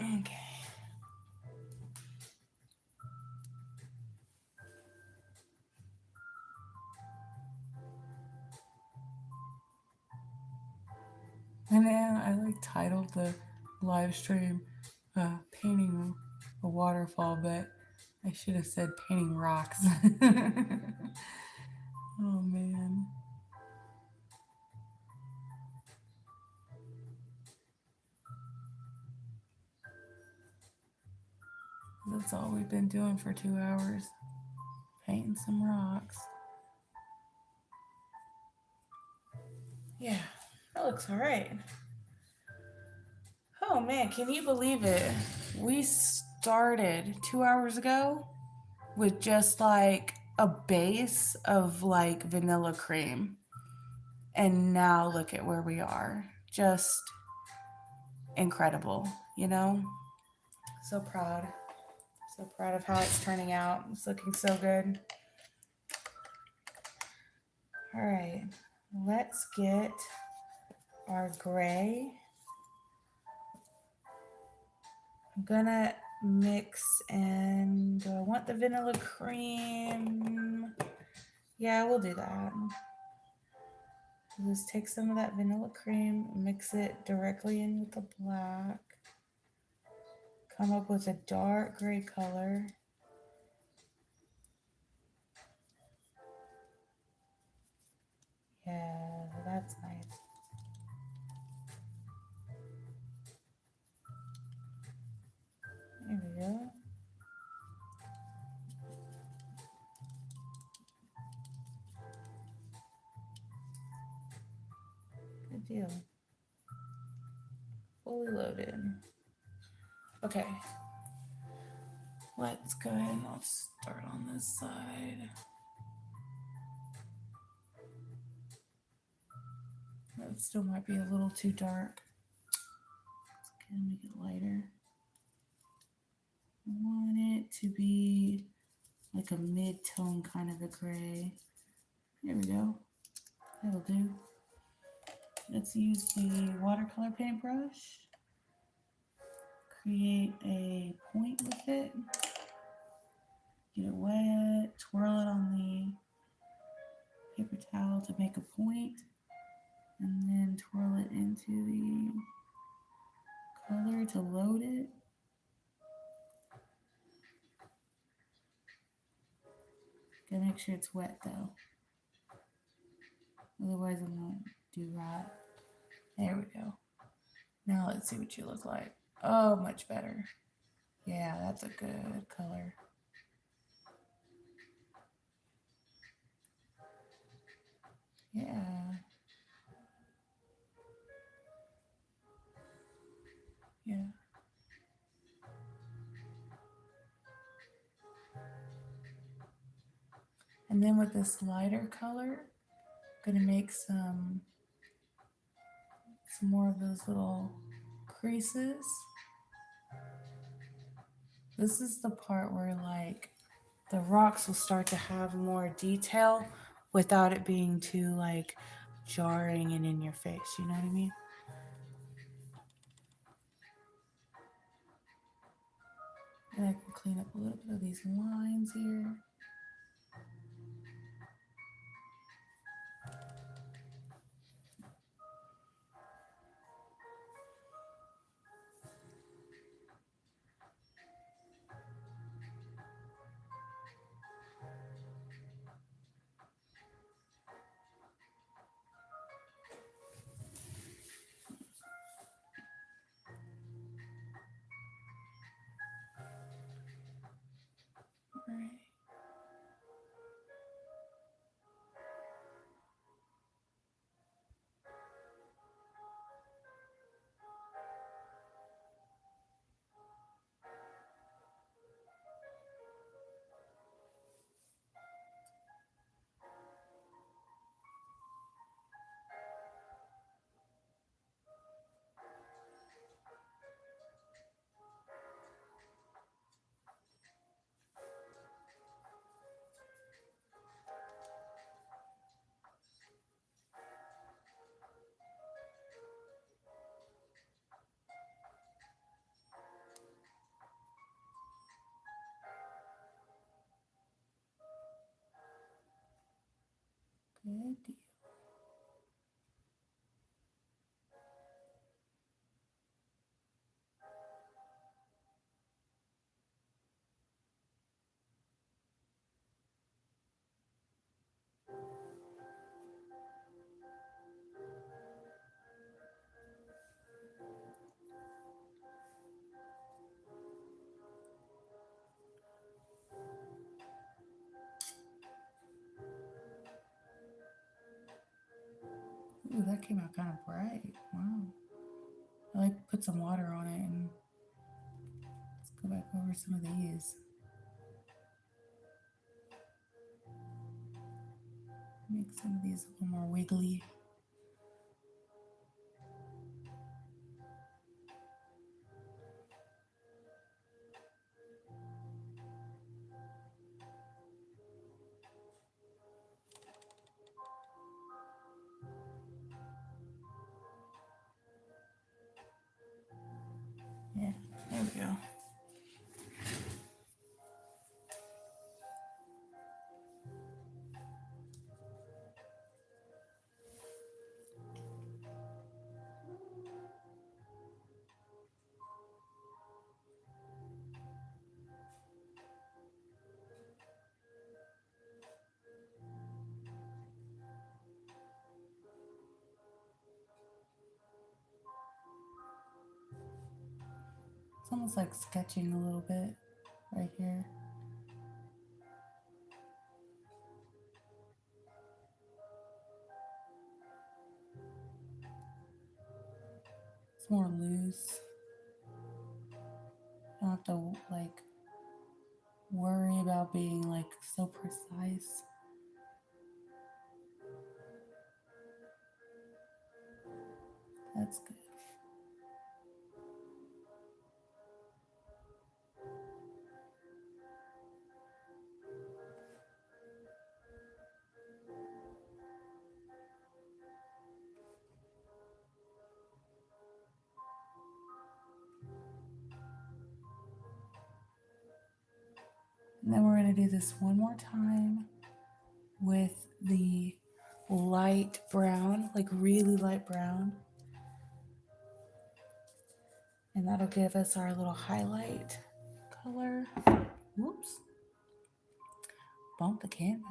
Okay. And then I like titled the live stream painting a waterfall, but I should have said painting rocks. Oh man. That's all we've been doing for 2 hours. Painting some rocks. Yeah, that looks all right. Oh man, can you believe it? We started 2 hours ago with just like a base of like vanilla cream. And now look at where we are. Just incredible, you know? So proud. So proud of how it's turning out. It's looking so good. All right, let's get our gray. I'm gonna mix in, do I want the vanilla cream? Yeah, we'll do that. Just take some of that vanilla cream, mix it directly in with the black. Come up with a dark gray color. Yeah, that's nice. There we go. Good deal. Fully loaded. Okay. Let's go ahead and I'll start on this side. That still might be a little too dark. Let's kind of make it lighter. I want it to be like a mid-tone kind of a gray. There we go. That'll do. Let's use the watercolor paintbrush. Create a point with it. Get it wet. Twirl it on the paper towel to make a point. And then twirl it into the color to load it. Gotta make sure it's wet though. Otherwise I'm gonna do that. There we go. Now let's see what you look like. Oh, much better. Yeah, that's a good color. Yeah. Yeah. And then with this lighter color, I'm gonna make some more of those little creases. This is the part where like the rocks will start to have more detail without it being too like jarring and in your face, you know what I mean? And I can clean up a little bit of these lines here. Right. Good deal. Ooh, that came out kind of bright. Wow. I like put some water on it and let's go back over some of these. Make some of these a little more wiggly. Yeah, there we go. It's almost like sketching a little bit right here. It's more loose. I don't have to like worry about being like so precise. That's good. And then we're going to do this one more time with the light brown, like really light brown. And that'll give us our little highlight color. Whoops. Bump the canvas.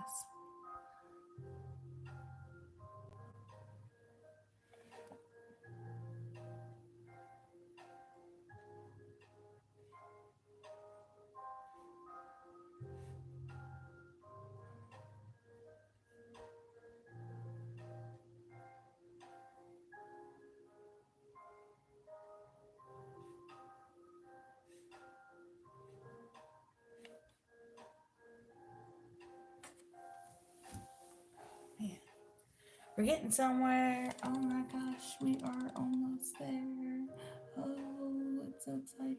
We're getting somewhere. Oh my gosh, we are almost there. Oh, it's so exciting.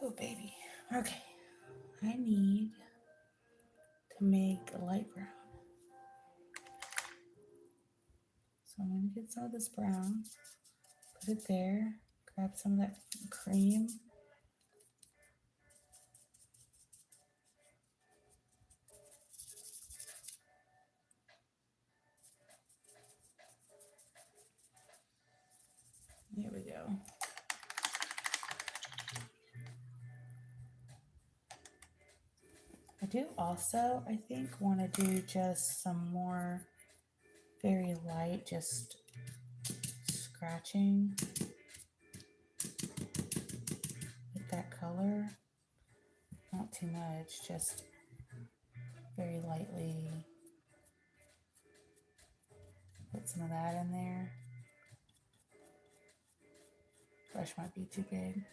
Oh, baby. Okay. I need to make a light brown. So I'm going to get some of this brown, put it there, grab some of that cream. There we go. I do also, I think, want to do just some more very light, just scratching with that color. Not too much, just very lightly put some of that in there. Brush might be too big.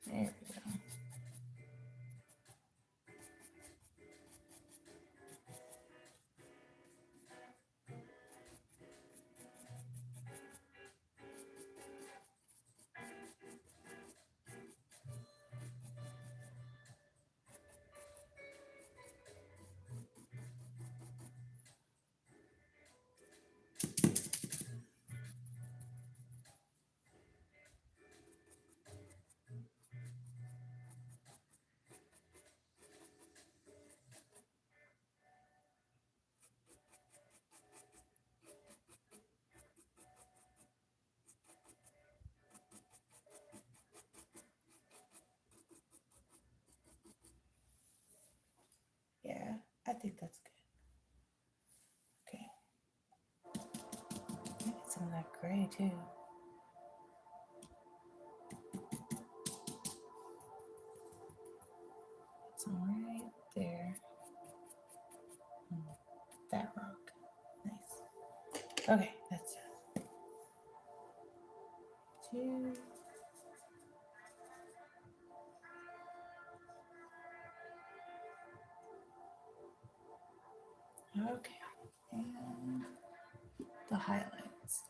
There we go. I think that's good. Okay. Maybe some of that gray too. Some right there. That rock. Nice. Okay, that's it. 2. Okay. And the highlights.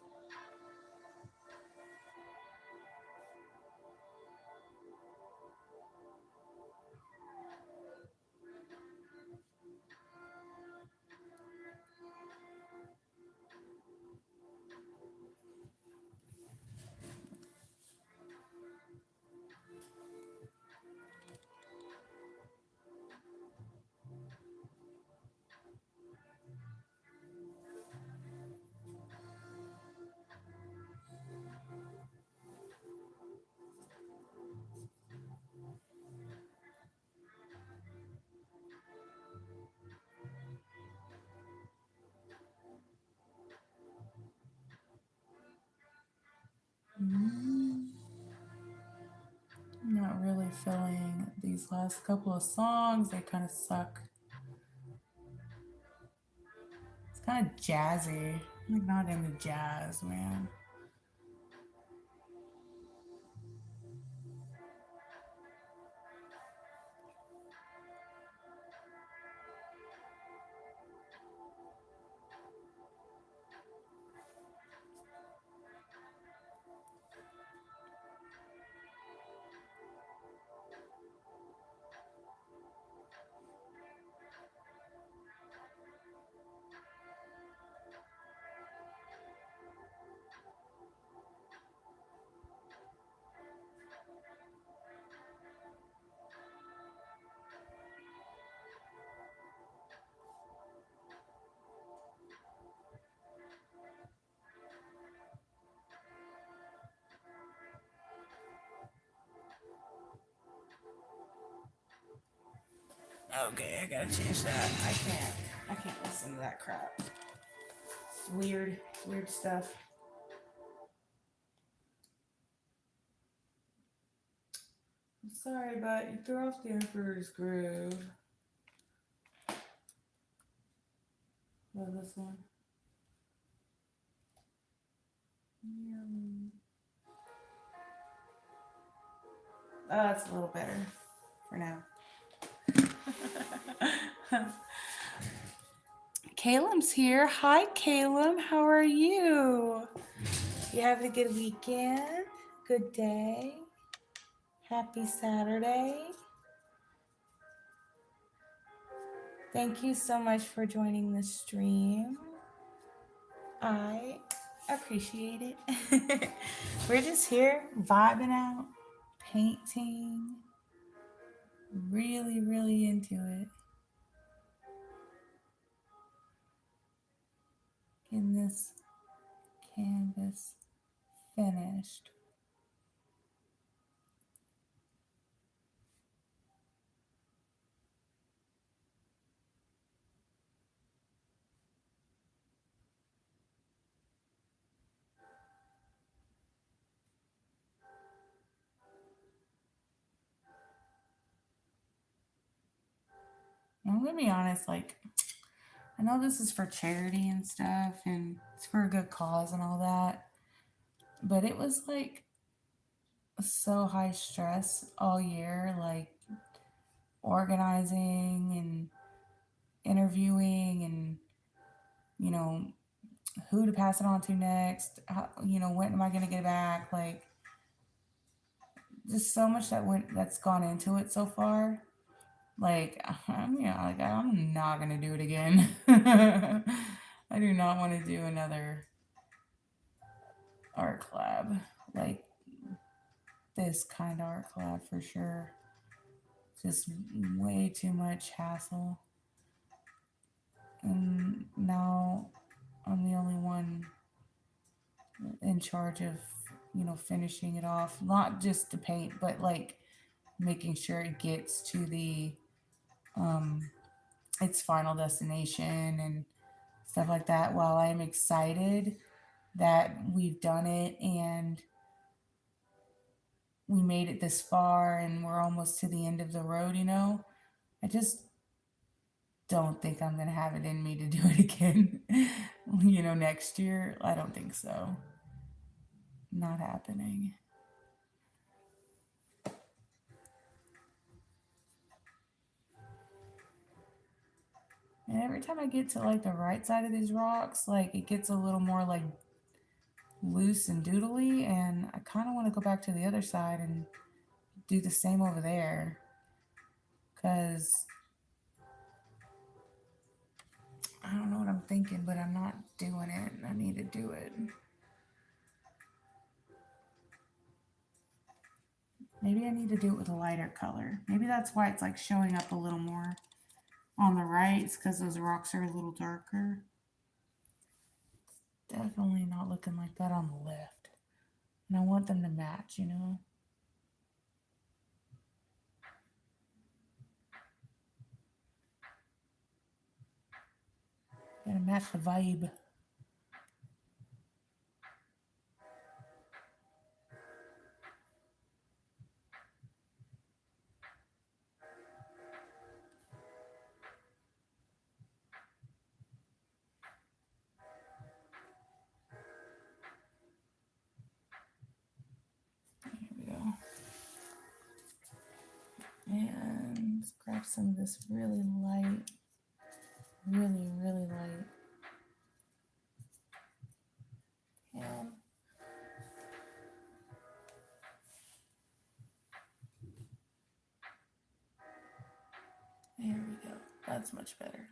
I'm not really feeling these last couple of songs. They kind of suck. It's kind of jazzy. I'm like not into jazz, man. Okay, I gotta change that. I can't listen to that crap. Weird stuff. I'm sorry, but you threw off the Emperor's Groove. What this one? Oh, that's a little better for now. Caleb's here. Hi, Caleb. How are you? You having a good weekend? Good day? Happy Saturday. Thank you so much for joining the stream. I appreciate it. We're just here vibing out, painting, really into it. Getting this canvas finished. I'm gonna be honest, like, I know this is for charity and stuff, and it's for a good cause and all that, but it was like so high stress all year, like organizing and interviewing and, you know, who to pass it on to next, how, you know, when am I gonna get it back? Like, just so much that's gone into it so far. Like, I'm not gonna do it again. I do not want to do another art collab, like this kind of art collab for sure. Just way too much hassle. And now I'm the only one in charge of, you know, finishing it off. Not just to paint, but like making sure it gets to the its final destination and stuff like that. While I am excited that we've done it and we made it this far and we're almost to the end of the road, you know, I just don't think I'm going to have it in me to do it again, you know, next year. I don't think so. Not happening. And every time I get to like the right side of these rocks, like it gets a little more like loose and doodly, and I kind of want to go back to the other side and do the same over there, because I don't know what I'm thinking, but I'm not doing it. I need to do it. Maybe I need to do it with a lighter color. Maybe that's why it's like showing up a little more on the right. It's because those rocks are a little darker. Definitely not looking like that on the left. And I want them to match, you know? Gotta match the vibe. Here we go. And let's grab some of this really light, really, really light. And there we go. That's much better.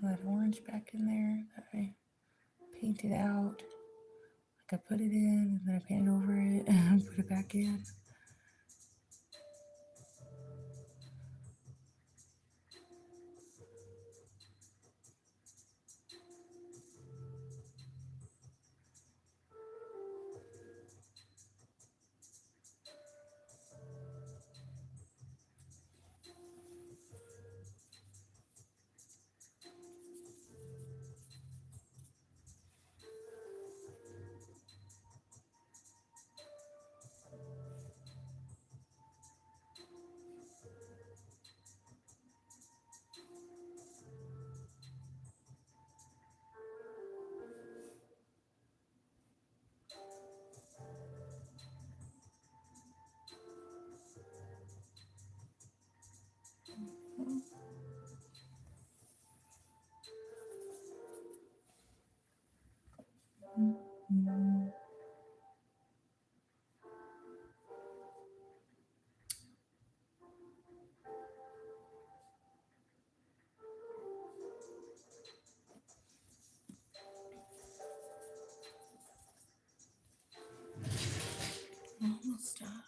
that orange back in there that I painted out. Like I put it in and then I painted over it and put it back in. Mm-hmm. Almost done.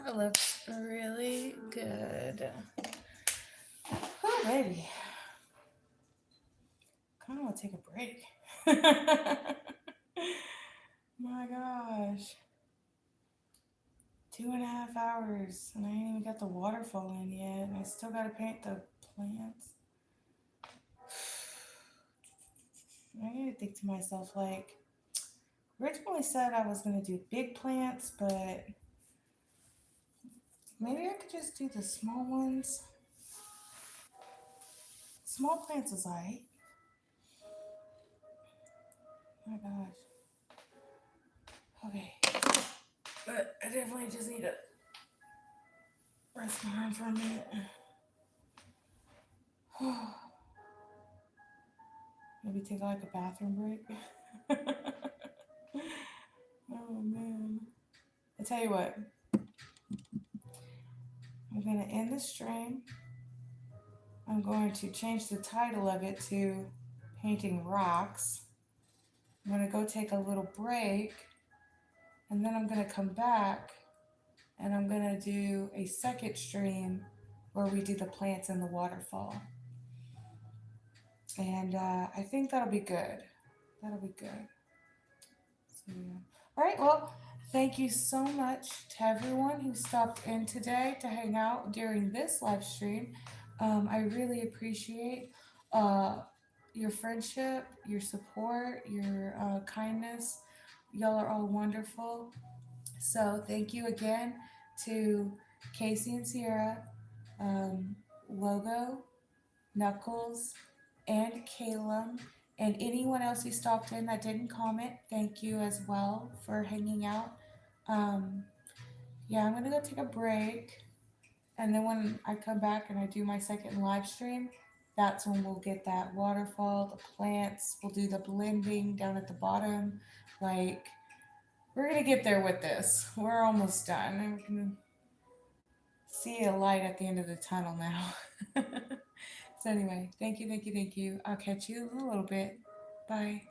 That looks really good. Oh, baby. Kind of want to take a break. My gosh. 2.5 hours, and I ain't even got the waterfall in yet, and I still got to paint the plants. I need to think to myself, like, originally said I was going to do big plants, but maybe I could just do the small ones. Small plants is alright. Oh my gosh. Okay. But I definitely just need to rest my arm for a minute. Maybe take like a bathroom break. Oh man. I tell you what. I'm going to end the stream. I'm going to change the title of it to Painting Rocks. I'm going to go take a little break, and then I'm going to come back and I'm going to do a second stream where we do the plants and the waterfall. And I think that'll be good. That'll be good. So, yeah. All right, well, thank you so much to everyone who stopped in today to hang out during this live stream. I really appreciate your friendship, your support, your kindness. Y'all are all wonderful. So thank you again to Casey and Sierra, Logo, Knuckles, and Caleb, and anyone else who stopped in that didn't comment. Thank you as well for hanging out. Yeah, I'm gonna go take a break, and then when I come back and I do my second live stream, that's when we'll get that waterfall, the plants, we'll do the blending down at the bottom. Like, we're gonna get there with this. We're almost done. And we can see a light at the end of the tunnel now. So anyway, thank you, thank you, thank you. I'll catch you in a little bit. Bye.